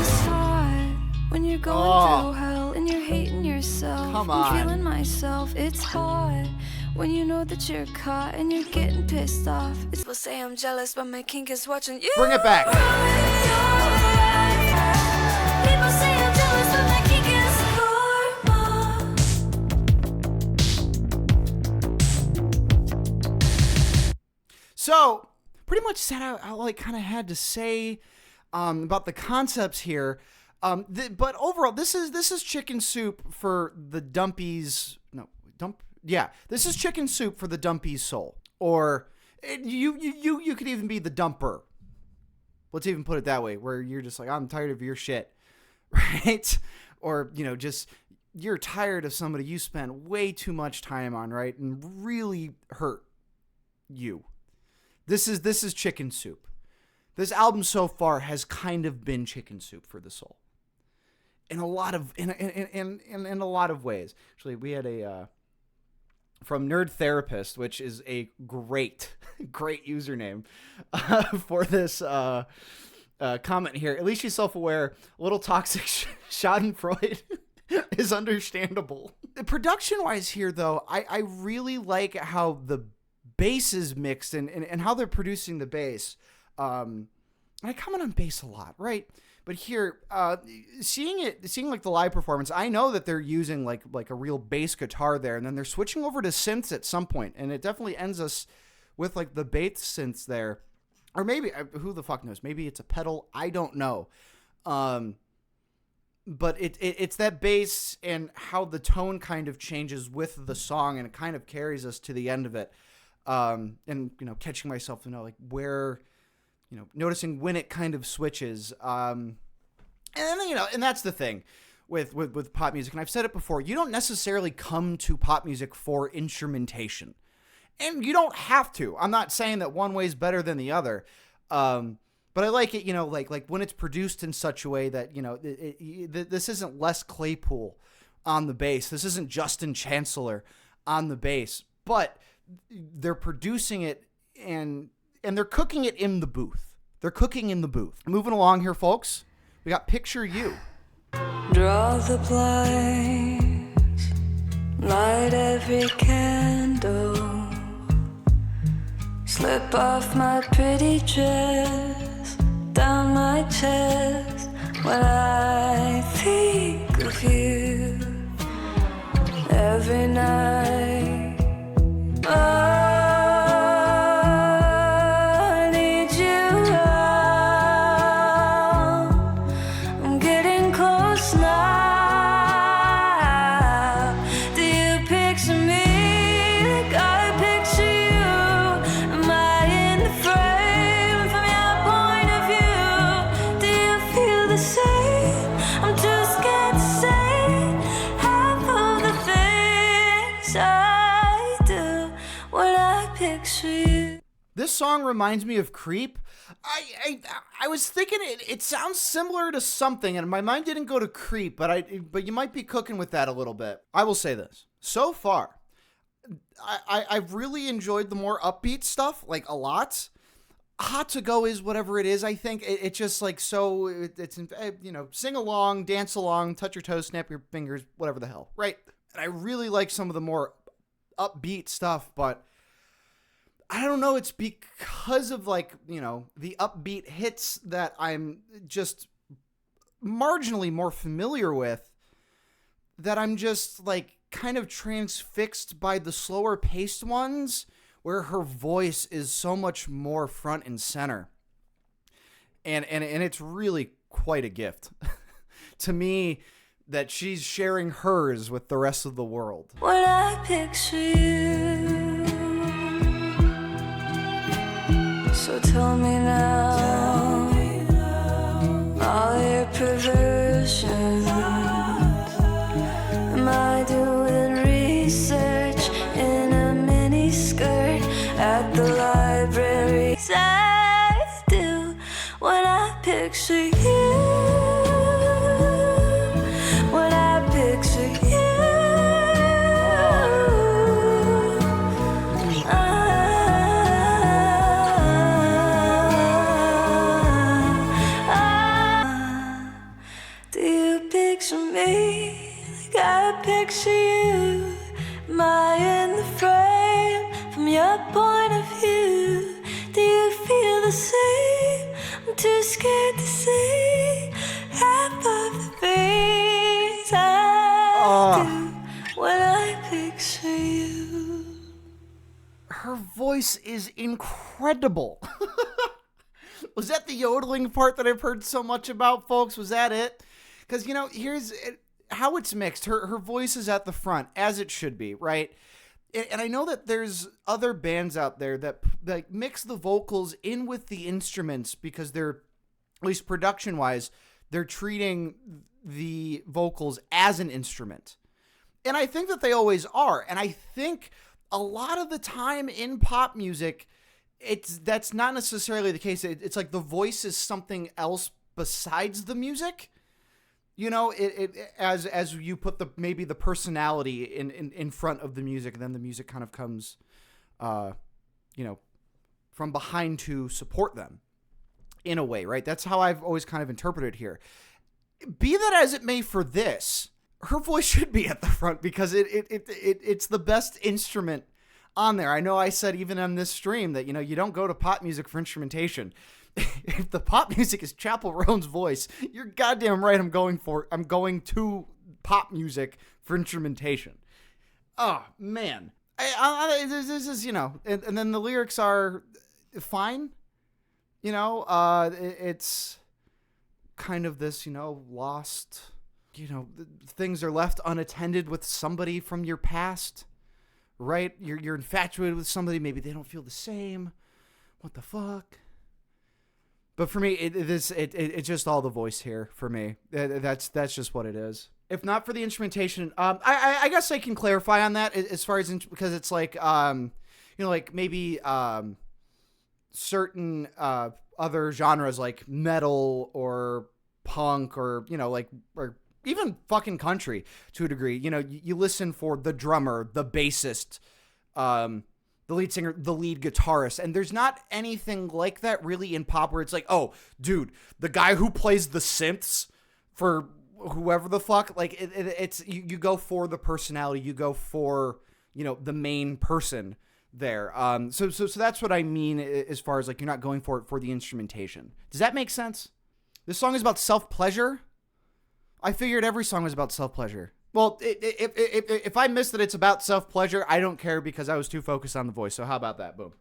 It's hard when you're going through hell and you're hating yourself. Come I'm on. feeling myself. It's hard when you know that you're caught and you're getting pissed off. People say I'm jealous, but my kink is watching you. Bring it back. People say I'm jealous, but my kink is karma. So, pretty much said I like kind of had to say about the concepts here. But overall, this is chicken soup for the dumpies. This is chicken soup for the dumpy's soul. Or you could even be the dumper. Let's even put it that way, where you're just like, I'm tired of your shit, right? Or, just you're tired of somebody you spent way too much time on, right? And really hurt you. This is chicken soup. This album so far has kind of been chicken soup for the soul. In a lot of ways. Actually, we had a from Nerd Therapist, which is a great username for this comment here. At least she's self-aware. A little toxic Schadenfreude is understandable. Production-wise here, though, I really like how the bass is mixed and how they're producing the bass. And I comment on bass a lot, right? But here, seeing like the live performance, I know that they're using like a real bass guitar there, and then they're switching over to synths at some point, and it definitely ends us with like the bass synths there, or maybe who the fuck knows? Maybe it's a pedal. I don't know. But it's that bass and how the tone kind of changes with the song, and it kind of carries us to the end of it. And catching myself to know like where. Noticing when it kind of switches. And that's the thing with pop music. And I've said it before, you don't necessarily come to pop music for instrumentation. And you don't have to. I'm not saying that one way is better than the other. But I like it, like when it's produced in such a way that, this isn't Les Claypool on the bass. This isn't Justin Chancellor on the bass. But they're producing it and they're cooking it in the booth. They're cooking in the booth. Moving along here, folks. We got Picture You. Draw the blinds, light every candle, slip off my pretty dress, down my chest, when I think of you, every night, I need you around. I'm getting close now. Do you picture me like I picture you? Am I in the frame from your point of view? Do you feel the same? I'm too scared to say half of the things I do when I picture you. This song reminds me of Creep. I was thinking it sounds similar to something, and my mind didn't go to Creep, but you might be cooking with that a little bit. I will say this. So far, I've really enjoyed the more upbeat stuff, like a lot. Hot to Go is whatever it is, I think. It's just like so, it's sing along, dance along, touch your toes, snap your fingers, whatever the hell, right? And I really like some of the more upbeat stuff, but I don't know, it's because of like, you know, the upbeat hits that I'm just marginally more familiar with, that I'm just like kind of transfixed by the slower paced ones where her voice is so much more front and center. And it's really quite a gift to me that she's sharing hers with the rest of the world. When I picture you, so tell me now, all your perversions. Am I doing research in a mini skirt at the library? I do when I picture you. When I picture you. Do you picture me like I picture you? Am I in the frame from your point of view? Do you feel the same? I'm too scared to see half of the things I do when I picture you. Her voice is incredible. Was that the yodeling part that I've heard so much about, folks? Was that it? Because, you know, here's how it's mixed. Her voice is at the front, as it should be, right? And I know that there's other bands out there that like mix the vocals in with the instruments because they're, at least production-wise, they're treating the vocals as an instrument. And I think that they always are. And I think a lot of the time in pop music, that's not necessarily the case. It's like the voice is something else besides the music. You know, as you put maybe the personality in front of the music, and then the music kind of comes, you know, from behind to support them in a way, right? That's how I've always kind of interpreted here. Be that as it may for this, her voice should be at the front because it's the best instrument on there. I know I said even on this stream that, you know, you don't go to pop music for instrumentation. If the pop music is Chappell Roan's voice, you're goddamn right I'm going to pop music for instrumentation. Oh, man. This is, you know, and then the lyrics are fine. You know, it's kind of this, you know, lost, you know, things are left unattended with somebody from your past, right? You're infatuated with somebody. Maybe they don't feel the same. What the fuck? But for me, it's just all the voice here for me. That's just what it is. If not for the instrumentation, I guess I can clarify on that as far as because it's like, you know, like maybe certain other genres like metal or punk or, you know, like, or even fucking country to a degree. You know, you listen for the drummer, the bassist, the lead singer, the lead guitarist, and there's not anything like that really in pop where it's like, oh, dude, the guy who plays the synths for whoever the fuck, like it's you go for the personality, you go for, you know, the main person there. So that's what I mean as far as like you're not going for it for the instrumentation. Does that make sense? This song is about self-pleasure. I figured every song was about self-pleasure. Well, if I missed that it's about self-pleasure, I don't care because I was too focused on the voice. So how about that? Boom.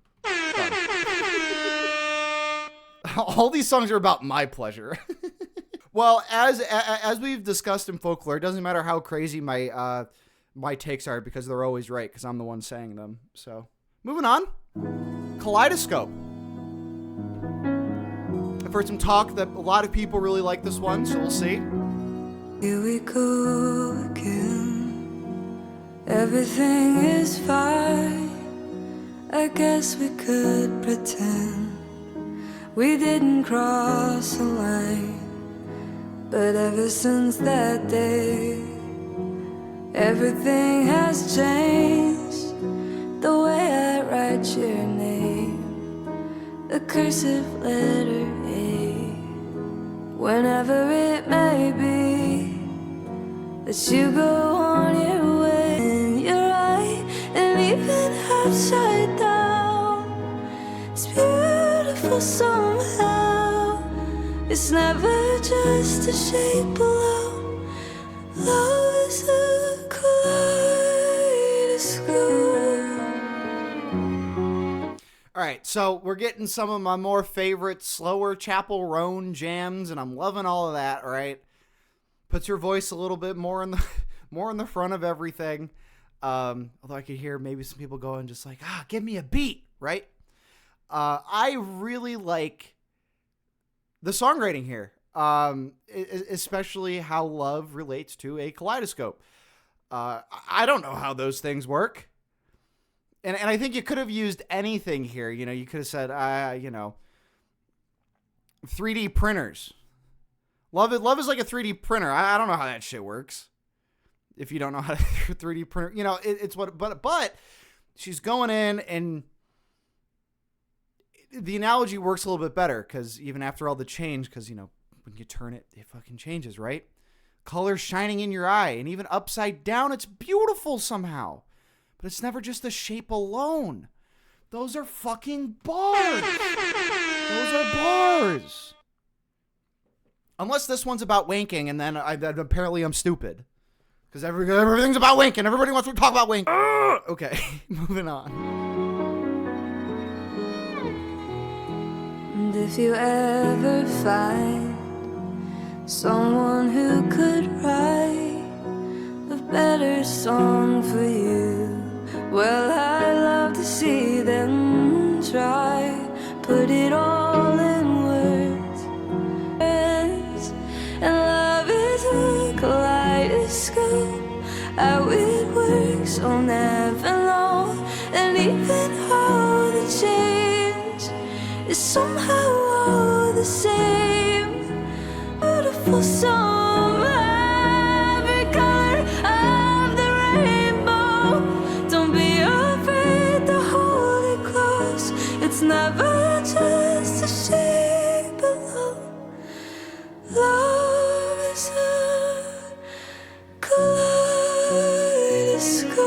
All these songs are about my pleasure. Well, as we've discussed in folklore, it doesn't matter how crazy my takes are because they're always right because I'm the one saying them. So moving on. Kaleidoscope. I've heard some talk that a lot of people really like this one, so we'll see. Here we go again. Everything is fine. I guess we could pretend we didn't cross a line. But ever since that day, everything has changed. The way I write your name, the cursive letter A. Whenever it may be that you go on your way, and you're right, and even upside down, beautiful somehow. It's never just a shape alone. Love is a kaleidoscope. All right, so we're getting some of my more favorite, slower Chappell Roan jams, and I'm loving all of that. All right, puts your voice a little bit more in the more in the front of everything. Although I could hear maybe some people going just like, give me a beat, right? I really like the songwriting here, especially how love relates to a kaleidoscope. I don't know how those things work. And I think you could have used anything here. You know, you could have said, 3D printers. Love is like a 3D printer. I don't know how that shit works. If you don't know how to 3D printer, you know, it's what, but she's going in, and the analogy works a little bit better because even after all the change, because, you know, when you turn it, it fucking changes, right? Color shining in your eye, and even upside down, it's beautiful somehow. But it's never just the shape alone. Those are fucking bars. Those are bars. Unless this one's about wanking, and then apparently I'm stupid. Because everything's about wanking. Everybody wants to talk about wanking. Okay, moving on. And if you ever find someone who could write a better song for you, well, I love to see them try. Put it all in words. And love is a kaleidoscope. How it works, I'll never know. And even how the change is somehow all the same. Beautiful song, every color of the rainbow. Don't be afraid to hold it close. It's never just a shape alone. Love is a kaleidoscope.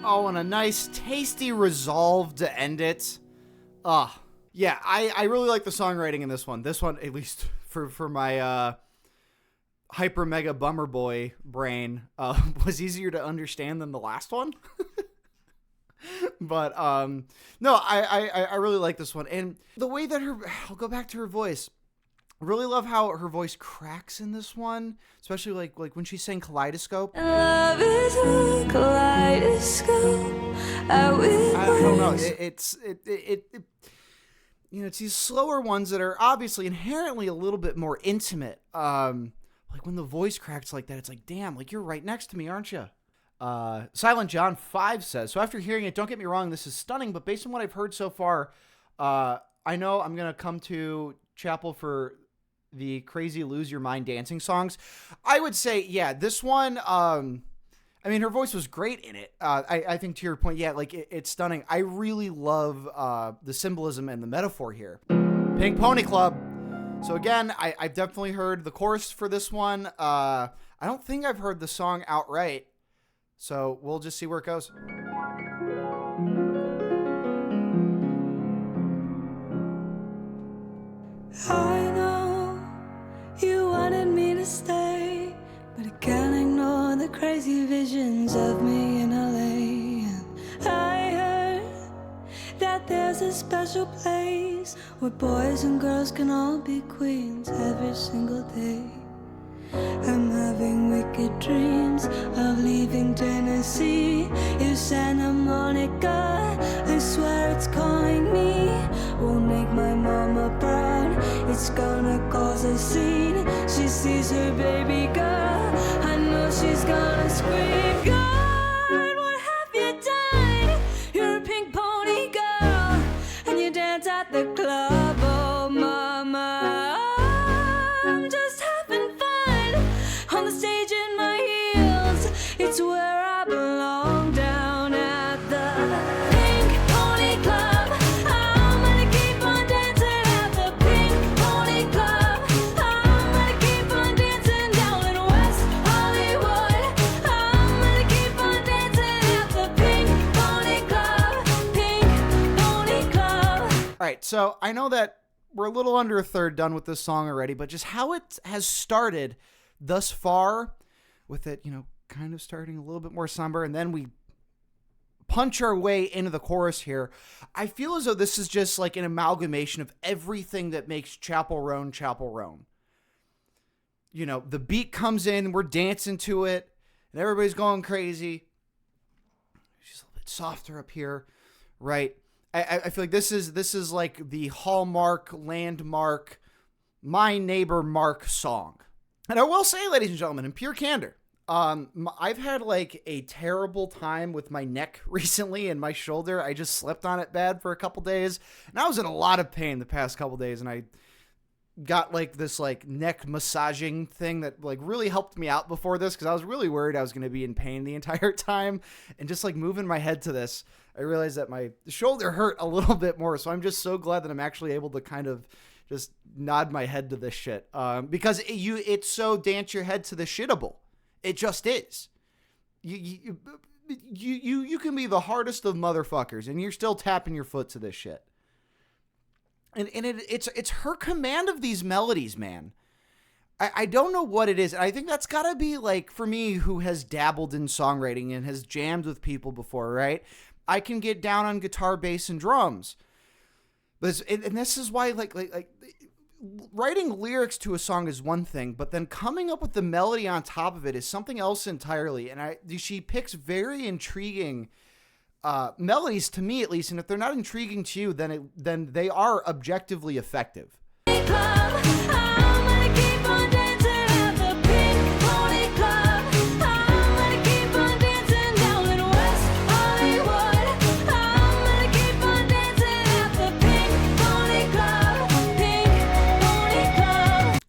Oh, and a nice, tasty resolve to end it. Yeah, I really like the songwriting in this one. This one, at least for my hyper mega bummer boy brain, was easier to understand than the last one. But no, I really like this one, and the way that I'll go back to her voice. I really love how her voice cracks in this one, especially like when she's saying Kaleidoscope. Love is a kaleidoscope. I don't know. It's you know, it's these slower ones that are obviously inherently a little bit more intimate. Like when the voice cracks like that, it's like, damn, like you're right next to me, aren't you? Silent John 5 says, so after hearing it, don't get me wrong, this is stunning, but based on what I've heard so far, I know I'm going to come to Chappell for the crazy lose your mind dancing songs. I would say, yeah, this one, I mean, her voice was great in it. I think to your point, yeah, like it's stunning. I really love the symbolism and the metaphor here. Pink Pony Club. So again, I've definitely heard the chorus for this one. I don't think I've heard the song outright. So we'll just see where it goes. I know you wanted me to stay, but I can't ignore the crazy visions of me in LA. And I heard that there's a special place where boys and girls can all be queens every single day. I'm having wicked dreams of leaving Tennessee. If Santa Monica, I swear it's calling me. Won't make my mama proud, it's gonna cause a scene. She sees her baby girl, I know she's gonna scream. God, what have you done? You're a pink pony girl, and you dance at the club. Oh mama, I'm just having fun on the stage in my heels. It's where I belong, down at the Pink Pony Club. I'm gonna keep on dancing at the Pink Pony Club. I'm gonna keep on dancing down All right, so I know that we're a little under a third done with this song already, but just how it has started thus far, with it, kind of starting a little bit more somber, and then we punch our way into the chorus here. I feel as though this is just like an amalgamation of everything that makes Chappell Roan Chappell Roan. The beat comes in, we're dancing to it, and everybody's going crazy. She's a little bit softer up here, right? I feel like this is like the hallmark, landmark, my neighbor Mark song. And I will say, ladies and gentlemen, in pure candor, I've had like a terrible time with my neck recently and my shoulder. I just slept on it bad for a couple days, and I was in a lot of pain the past couple days, and I got like this like neck massaging thing that like really helped me out before this, because I was really worried I was going to be in pain the entire time. And just like moving my head to this, I realized that my shoulder hurt a little bit more. So I'm just so glad that I'm actually able to kind of just nod my head to this shit, because it's so dance your head to the shittable. It just is. You can be the hardest of motherfuckers and you're still tapping your foot to this shit. And it's her command of these melodies, man. I don't know what it is. I think that's got to be like, for me, who has dabbled in songwriting and has jammed with people before, right? I can get down on guitar, bass, and drums. But and this is why like writing lyrics to a song is one thing, but then coming up with the melody on top of it is something else entirely. And she picks very intriguing melodies, to me at least, and if they're not intriguing to you, then they are objectively effective.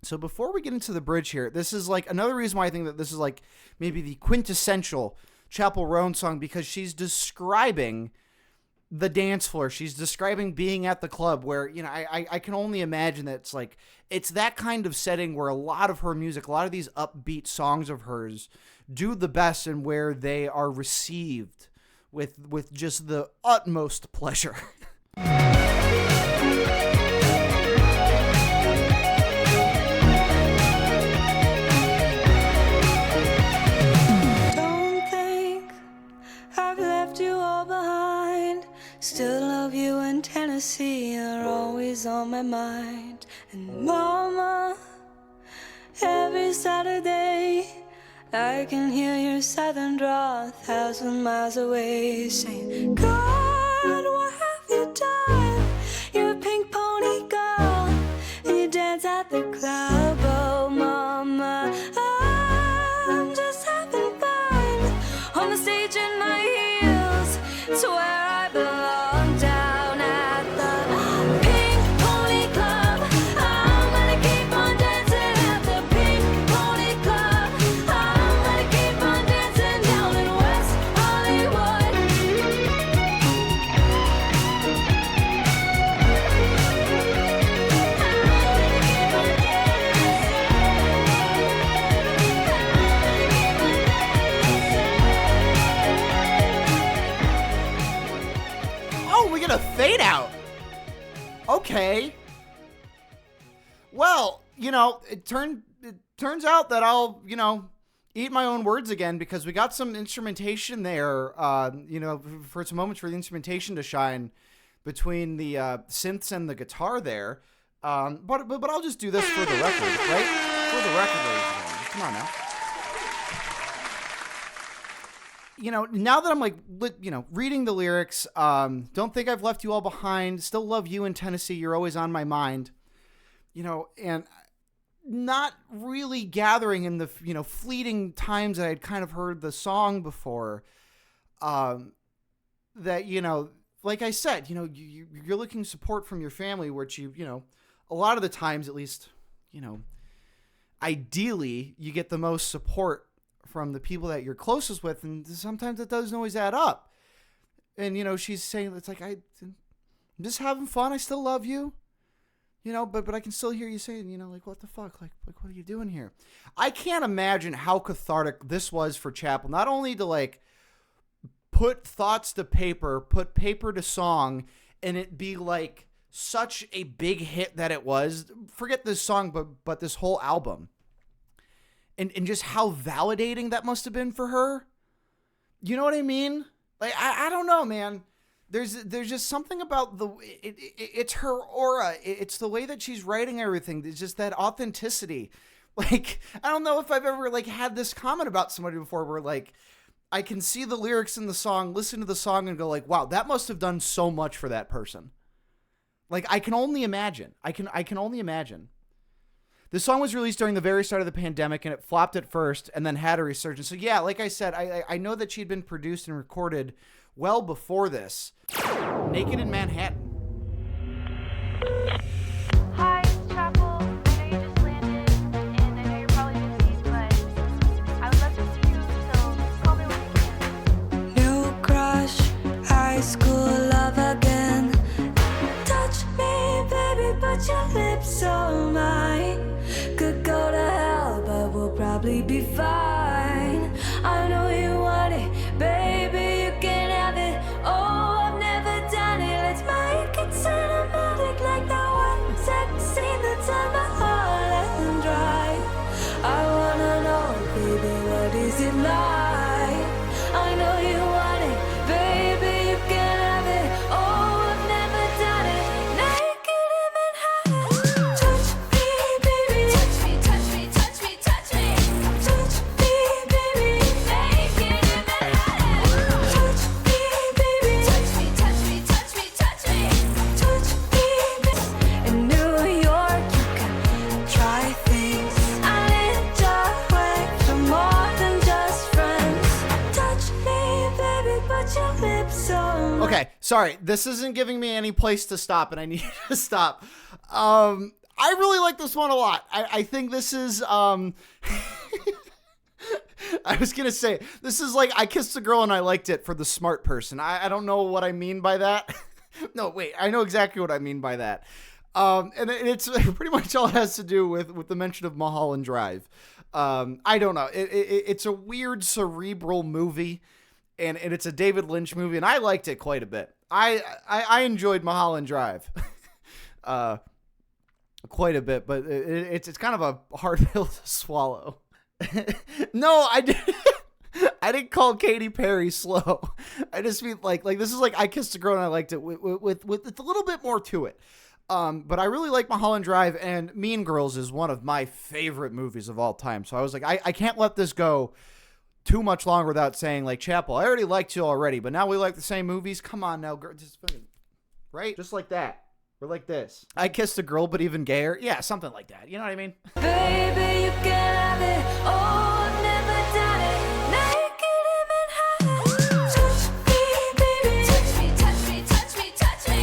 So before we get into the bridge here, this is like another reason why I think that this is like maybe the quintessential Chappell Roan song, because she's describing the dance floor. She's describing being at the club where, I can only imagine that it's that kind of setting where a lot of her music, a lot of these upbeat songs of hers do the best, and where they are received with just the utmost pleasure. Still love you in Tennessee, you're always on my mind. And mama, every Saturday I can hear your southern drawl 1,000 miles away, saying, God, what have you done? You're a pink pony girl, and you dance at the club. Oh mama, I'm just having fun on the stage in my heels. It's where I belong, down at the Pink Pony Club. I'm gonna keep on dancing at the Pink Pony Club. I'm gonna keep on dancing down in West Hollywood. Oh, we get a fade out. Okay. Well, it turns out that I'll, eat my own words again, because we got some instrumentation there, for some moments for the instrumentation to shine between the synths and the guitar there. But I'll just do this for the record, right? For the record, ladies and gentlemen. Come on now. Now that I'm like, reading the lyrics, don't think I've left you all behind, still love you in Tennessee, you're always on my mind, and not really gathering in the, fleeting times that I'd kind of heard the song before, that, like I said, you're looking support from your family, which a lot of the times, at least, ideally you get the most support from the people that you're closest with, and sometimes it doesn't always add up. And she's saying, it's like, I'm just having fun, I still love you, but I can still hear you saying, like, what the fuck, like what are you doing here? I can't imagine how cathartic this was for Chappell, not only to like put thoughts to paper, put paper to song, and it be like such a big hit that it was. Forget this song, but this whole album. And just how validating that must have been for her. You know what I mean? Like, I don't know, man. There's just something about it's her aura. It's the way that she's writing everything. It's just that authenticity. Like, I don't know if I've ever, like, had this comment about somebody before where, like, I can see the lyrics in the song, listen to the song, and go, like, wow, that must have done so much for that person. Like, I can only imagine. I can only imagine. The song was released during the very start of the pandemic, and it flopped at first and then had a resurgence. So, yeah, like I said, I know that she'd been produced and recorded well before this. Naked in Manhattan. Hi, it's Chappell. I know you just landed, and I know you're probably busy, but I would love to see you, so call me when you can. New crush, high school love again. Touch me, baby, but your lips are mine. Could go to hell, but we'll probably be fine. I know you want it, baby, you can have it. Oh, I've never done it. Let's make it cinematic like that one sex scene that's on my heart and dry. I wanna know, baby, what is it like? I know you want it, baby, you can have it. Oh, I've never done it. Naked in Manhattan. Touch me, baby. Touch me, touch me, touch me, touch me. Touch me, baby. Naked in Manhattan. Touch me, baby. Touch me, touch me, touch me, touch me. Touch me, baby. In New York, you can try things. I enjoy way for more than just friends. Touch me, baby, but your lips are mine. Okay, sorry. This isn't giving me any place to stop, and I need to stop. I really like this one a lot. I think this is, I was going to say, this is like I Kissed a Girl and I Liked It for the smart person. I don't know what I mean by that. No, wait, I know exactly what I mean by that. And it's pretty much all it has to do with the mention of Mulholland Drive. I don't know. It's a weird cerebral movie, and it's a David Lynch movie, and I liked it quite a bit. I enjoyed Mulholland Drive quite a bit, but it's kind of a hard pill to swallow. No, I didn't call Katy Perry slow. I just mean like this is like I Kissed a Girl and I Liked It with a little bit more to it. But I really like Mulholland Drive, and Mean Girls is one of my favorite movies of all time. So I was like, I can't let this go too much longer without saying, like, Chappell, I already liked you already, but now we like the same movies. Come on now, girl. Just fucking, right? Just like that. We're like this. I Kissed a Girl, but even gayer. Yeah, something like that. You know what I mean? Baby, you can have it. Oh, I've never done it. Naked in Manhattan. Touch me, baby. Touch me, touch me, touch me, touch me.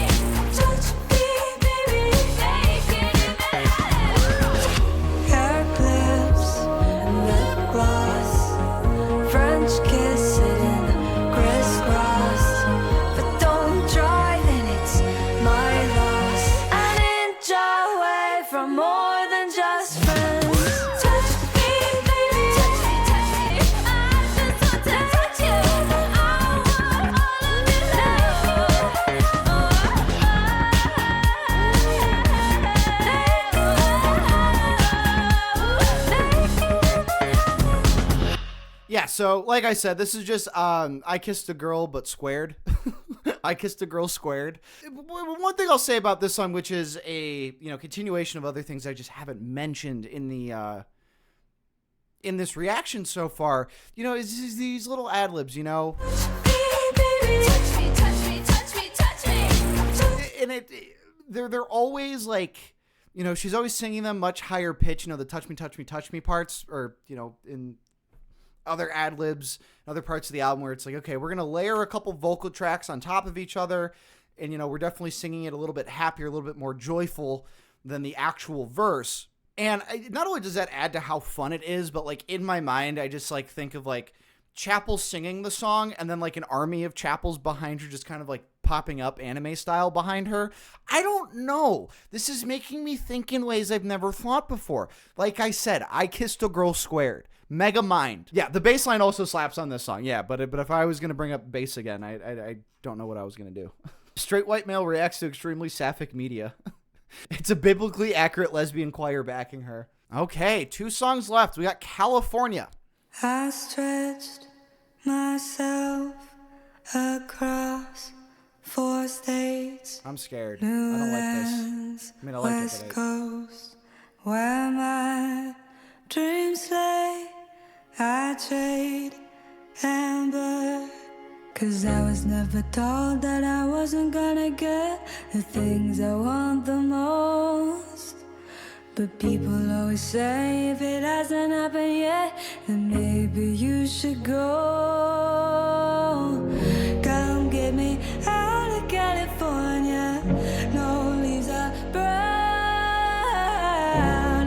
Touch me, baby. Naked in Manhattan. Hair clips and lip gloss. French kiss sitting crisscross. But don't try, then it's my loss. I ninja away from more than just friends. Touch me, baby. Touch me, touch me. I just want to touch you. I want all of your love. Yeah, so like I said, this is just I Kissed a Girl but squared. I Kissed a Girl squared. One thing I'll say about this song, which is a continuation of other things I just haven't mentioned in the in this reaction so far, is these little ad libs, Touch me, baby. Touch me, touch me, touch me, touch me. and they're always like, she's always singing them much higher pitch, the touch me, touch me, touch me parts, or in other ad libs, other parts of the album where it's like, okay, we're gonna layer a couple vocal tracks on top of each other, and we're definitely singing it a little bit happier, a little bit more joyful than the actual verse. And not only does that add to how fun it is, but like in my mind, I just like think of like Chappell singing the song, and then like an army of Chappells behind her, just kind of like popping up anime style behind her. I don't know. This is making me think in ways I've never thought before. Like I said, I Kissed a Girl squared. Mega Mind. Yeah, the bass line also slaps on this song. Yeah, but if I was going to bring up bass again, I don't know what I was going to do. Straight white male reacts to extremely sapphic media. It's a biblically accurate lesbian choir backing her. Okay, 2 songs left. We got California. I stretched myself across 4 states. I'm scared. I don't like this. I mean, I like it, West but Coast, where my dreams lay. I trade amber, 'cause I was never told that I wasn't gonna get the things I want the most. But people always say if it hasn't happened yet, then maybe you should go. Come get me out of California. No leaves are brown.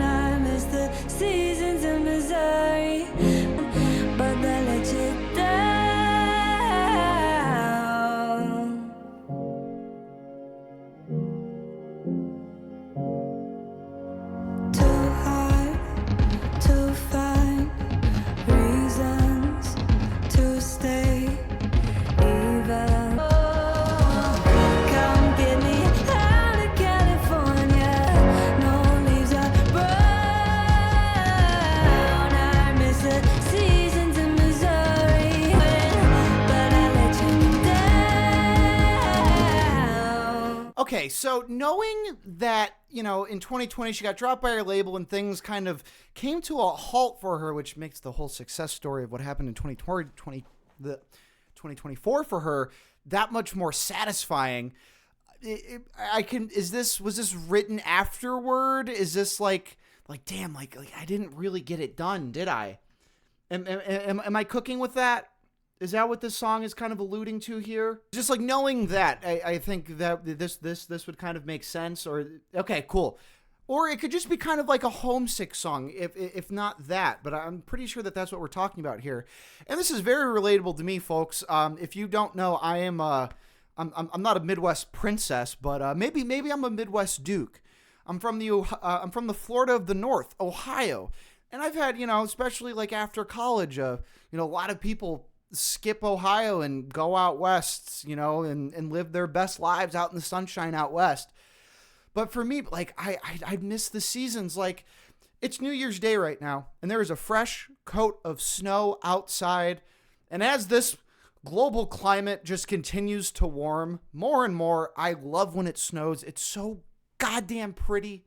I miss the seasons in Missouri, but they let you down. Too hard to find reasons to stay, even. Come get me out of California. No leaves are brown. I miss the seasons in Missouri, but I let you down. Okay, so knowing that, in 2020 she got dropped by her label and things kind of came to a halt for her, which makes the whole success story of what happened in 2024 for her that much more satisfying. Was this written afterward? Is this like damn, like I didn't really get it done, did I? Am I cooking with that? Is that what this song is kind of alluding to here? Just like knowing that, I think that this would kind of make sense. Or okay, cool. Or it could just be kind of like a homesick song, if not that. But I'm pretty sure that that's what we're talking about here. And this is very relatable to me, folks. If you don't know, I'm not a Midwest princess, but maybe I'm a Midwest Duke. I'm from the Florida of the North, Ohio, and I've had especially like after college, a lot of people skip Ohio and go out west, and live their best lives out in the sunshine out west. But for me, like, I miss the seasons. Like, it's New Year's Day right now, and there is a fresh coat of snow outside. And as this global climate just continues to warm more and more, I love when it snows. It's so goddamn pretty.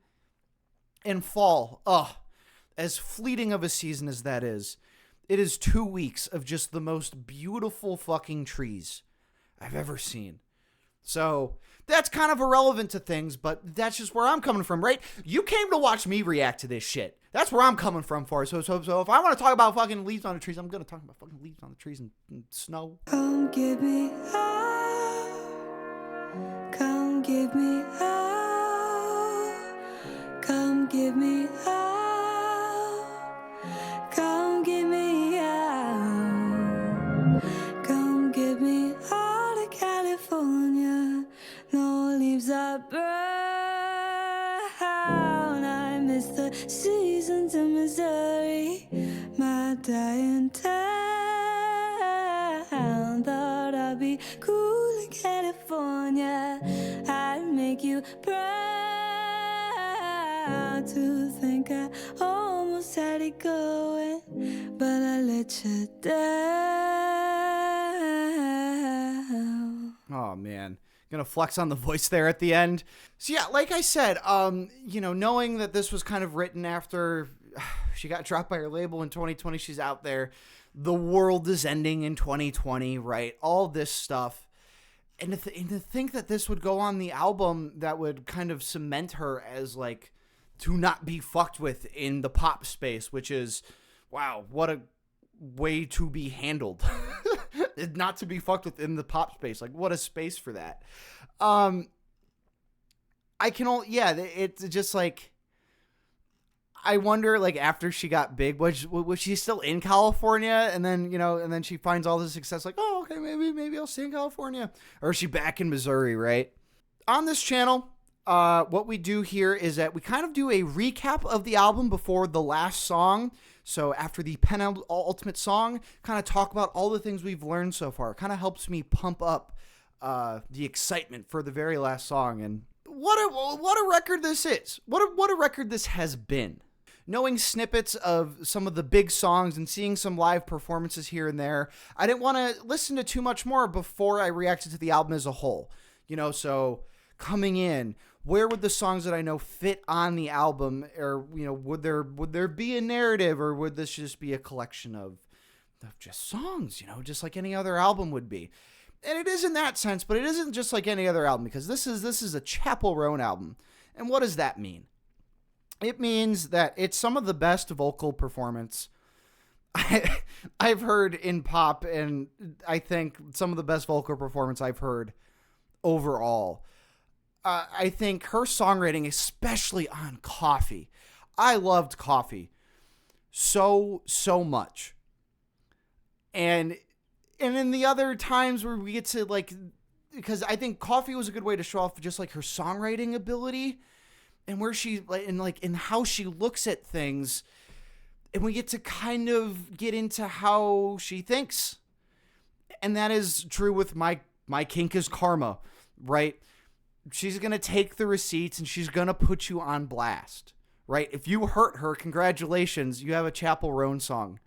And fall, as fleeting of a season as that is, it is 2 weeks of just the most beautiful fucking trees I've ever seen. So that's kind of irrelevant to things, but that's just where I'm coming from, right? You came to watch me react to this shit. That's where I'm coming from for. So if I want to talk about fucking leaves on the trees, I'm going to talk about fucking leaves on the trees and snow. Come give me out. Come give me out. Come give me out. Come give me out. Come give me out of California. No leaves are brown. I miss the seasons in Missouri, my dying town. Thought I'd be cool in California. I'd make you proud to think I almost had it going, but I let you down. Oh, man. Gonna flex on the voice there at the end. So yeah, like I said, knowing that this was kind of written after she got dropped by her label in 2020, she's out there. The world is ending in 2020, right? All this stuff. And to think that this would go on the album that would kind of cement her as like to not be fucked with in the pop space, which is, wow, what a way to be handled. Not to be fucked with in the pop space. Like, what a space for that. It's just like, I wonder, like, after she got big, was she still in California? And then, and then she finds all this success, like, oh, okay, maybe I'll stay in California. Or is she back in Missouri, right? On this channel, what we do here is that we kind of do a recap of the album before the last song. So after the penultimate song, kind of talk about all the things we've learned so far. It kind of helps me pump up the excitement for the very last song. And what a record this is. What a record this has been. Knowing snippets of some of the big songs and seeing some live performances here and there, I didn't want to listen to too much more before I reacted to the album as a whole. So coming in, where would the songs that I know fit on the album, or would there be a narrative, or would this just be a collection of just songs, just like any other album would be? And it is in that sense, but it isn't just like any other album, because this is a Chappell Roan album. And what does that mean? It means that it's some of the best vocal performance I've heard in pop, and I think some of the best vocal performance I've heard overall. I think her songwriting, especially on Coffee, I loved Coffee so much. And in the other times where we get to because I think Coffee was a good way to show off just like her songwriting ability, and where she in how she looks at things, and we get to kind of get into how she thinks. And that is true with my Kink Is Karma, right? She's going to take the receipts and she's going to put you on blast, right? If you hurt her, congratulations, you have a Chappell Roan song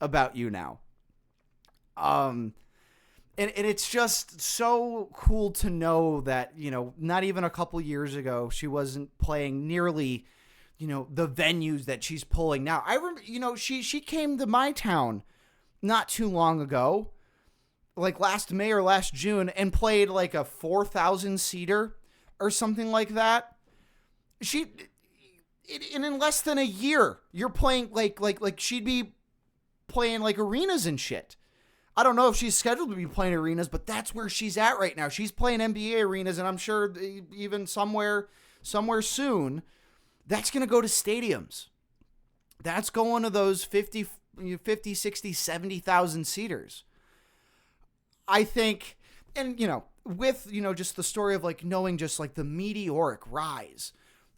about you now. And it's just so cool to know that, not even a couple years ago, she wasn't playing nearly, the venues that she's pulling now. I remember, she came to my town not too long ago, like last May or last June, and played like a 4,000 seater or something like that. And in less than a year, you're playing like she'd be playing like arenas and shit. I don't know if she's scheduled to be playing arenas, but that's where she's at right now. She's playing NBA arenas, and I'm sure even somewhere soon, that's going to go to stadiums. That's going to those 50, 60, 70,000 seaters. I think, and, with, just the story of knowing just the meteoric rise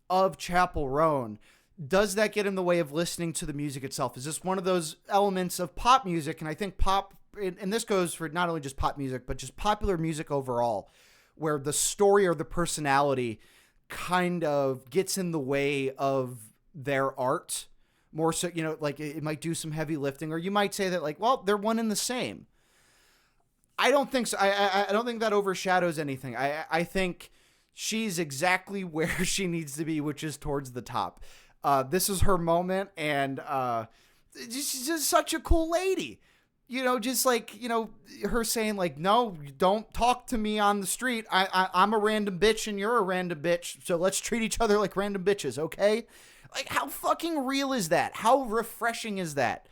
of Chappell Roan, does that get in the way of listening to the music itself? Is this one of those elements of pop music? And I think pop, and this goes for not only just pop music, but just popular music overall, where the story or the personality kind of gets in the way of their art more so, it might do some heavy lifting, or you might say that they're one and the same. I don't think so. I don't think that overshadows anything. I think she's exactly where she needs to be, which is towards the top. This is her moment, and she's just such a cool lady. Her saying no, don't talk to me on the street. I'm a random bitch and you're a random bitch. So let's treat each other like random bitches. Okay. How fucking real is that? How refreshing is that?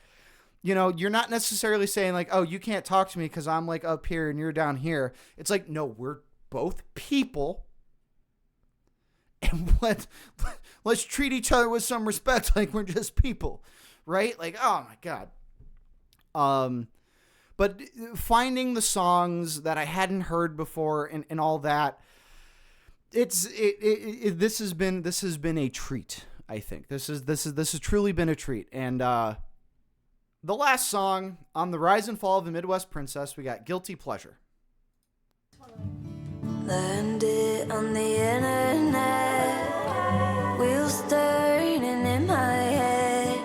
You're not necessarily saying oh, you can't talk to me because I'm up here and you're down here. It's no, we're both people. And let's treat each other with some respect. We're just people. Right. Oh my God. But finding the songs that I hadn't heard before and all that, this has been a treat. I think this has truly been a treat. And, the last song on the Rise and Fall of the Midwest Princess, we got Guilty Pleasure. Learned it on the internet, wheels turning in my head.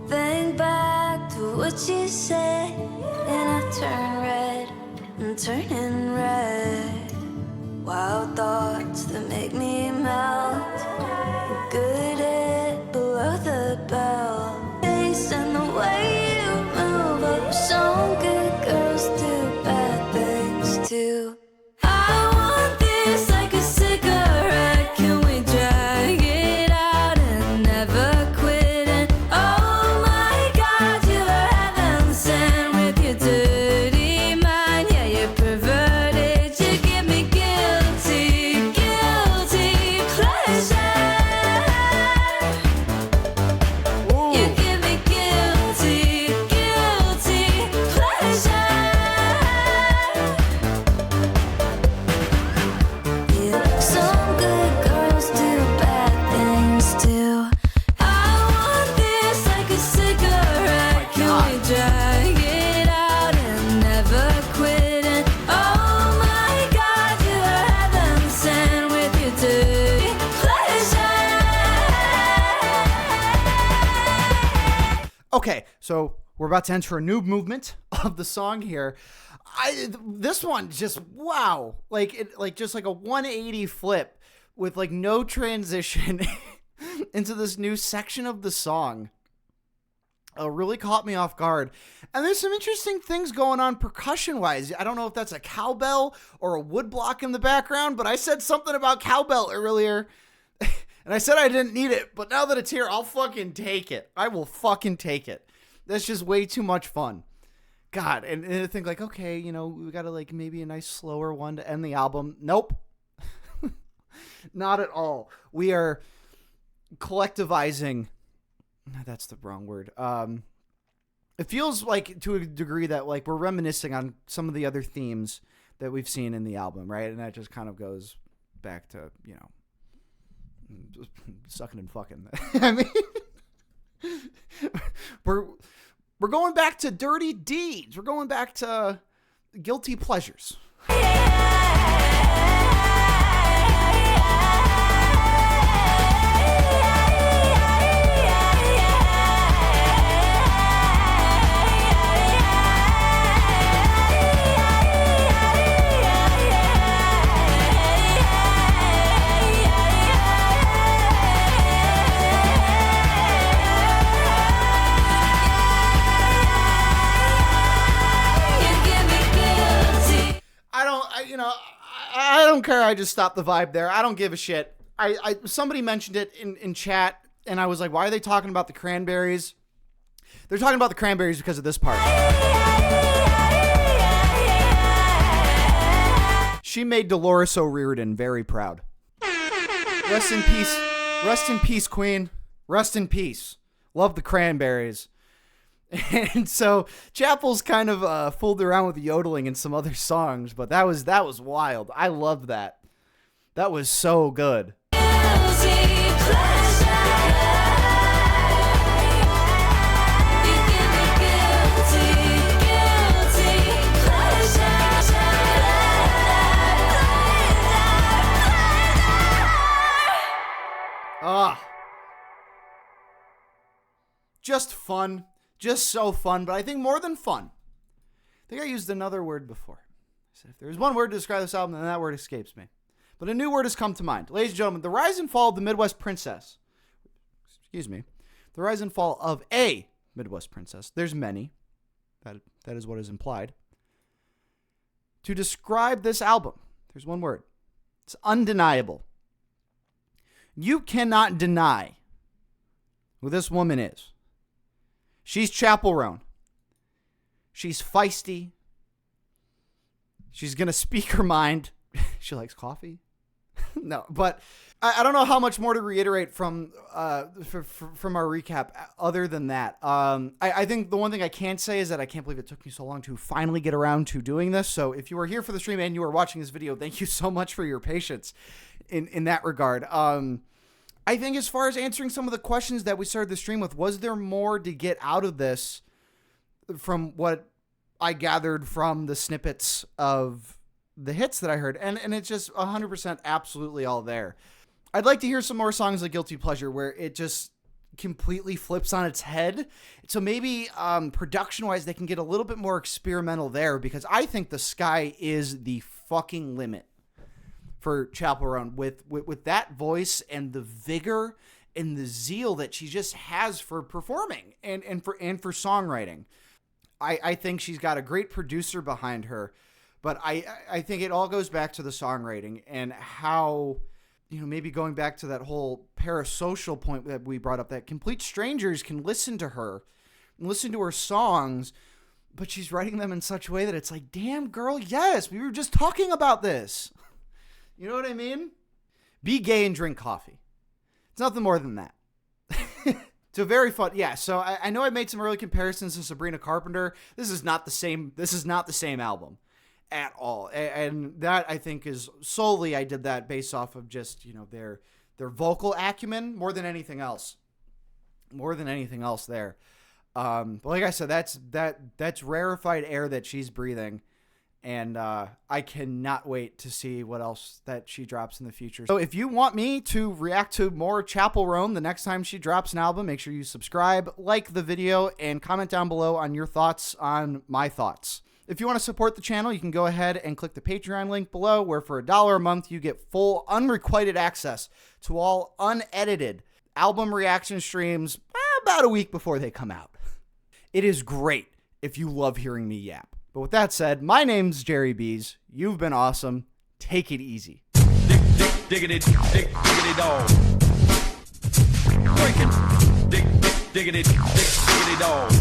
Think back to what you said, and I turn red, I'm turning red. Wild thoughts that make me melt, good at below the belt. Taste and the way you move up, some good girls do bad things too. I want this like a cigarette. Can we drag it out and never quit? And oh my God, you're heaven sent with your dirty mind. Yeah, you're perverted. You give me guilty pleasure. You give me guilty pleasure. Some good girls do bad things too. I want this like a cigarette. Can we drag it out and never quit? And oh my Okay, so we're about to enter a new movement of the song here. This one just wow, just like a 180 flip with like no transition into this new section of the song. Really caught me off guard. And there's some interesting things going on percussion-wise. I don't know if that's a cowbell or a woodblock in the background, but I said something about cowbell earlier. And I said I didn't need it, but now that it's here, I'll fucking take it. I will fucking take it. That's just way too much fun. God, and I think like, okay, you know, we got to like maybe a nice slower one to end the album. Nope. Not at all. We are collectivizing. That's the wrong word. It feels like to a degree that like we're reminiscing on some of the other themes that we've seen in the album, right? And that just kind of goes back to, you know, sucking and fucking. I mean, we're going back to dirty deeds. We're going back to guilty pleasures. I don't care. I just stopped the vibe there. I don't give a shit. Somebody mentioned it in chat, and I was like, why are they talking about the Cranberries? They're talking about the Cranberries because of this part. She made Dolores O'Riordan very proud. Rest in peace. Rest in peace, Queen. Rest in peace. Love the Cranberries. And so Chappell's kind of fooled around with yodeling in some other songs, but that was wild. I loved that. That was so good. Just fun. Just so fun, but I think more than fun. I think I used another word before. I said if there's one word to describe this album, then that word escapes me. But a new word has come to mind. Ladies and gentlemen, the rise and fall of the Midwest Princess. Excuse me. The rise and fall of a Midwest Princess. There's many. That is what is implied. To describe this album, there's one word. It's undeniable. You cannot deny who this woman is. She's Chappell Roan. She's feisty. She's going to speak her mind. She likes coffee. No, but I don't know how much more to reiterate from our recap other than that. I think the one thing I can say is that I can't believe it took me so long to finally get around to doing this. So if you are here for the stream and you are watching this video, thank you so much for your patience in that regard. I think as far as answering some of the questions that we started the stream with, was there more to get out of this from what I gathered from the snippets of the hits that I heard? And it's just 100% absolutely all there. I'd like to hear some more songs like Guilty Pleasure where it just completely flips on its head. So maybe production-wise, they can get a little bit more experimental there because I think the sky is the fucking limit for Chappell Roan with that voice and the vigor and the zeal that she just has for performing and for songwriting. I think she's got a great producer behind her, but I think it all goes back to the songwriting and how, you know, maybe going back to that whole parasocial point that we brought up, that complete strangers can listen to her and listen to her songs, but she's writing them in such a way that it's like, damn girl, yes, we were just talking about this. You know what I mean? Be gay and drink coffee. It's nothing more than that. So very fun. Yeah, so I know I made some early comparisons to Sabrina Carpenter. This is not the same album at all. And that I think is solely I did that based off of just, you know, their vocal acumen more than anything else. More than anything else there. But like I said, that's rarefied air that she's breathing. And I cannot wait to see what else that she drops in the future. So if you want me to react to more Chappell Roan the next time she drops an album, make sure you subscribe, like the video, and comment down below on your thoughts on my thoughts. If you want to support the channel, you can go ahead and click the Patreon link below, where for $1 a month, you get full unrequited access to all unedited album reaction streams about a week before they come out. It is great if you love hearing me yap. But with that said, my name's Jerry Bees. You've been awesome. Take it easy. Diggity dog. Breaking. Diggity dog.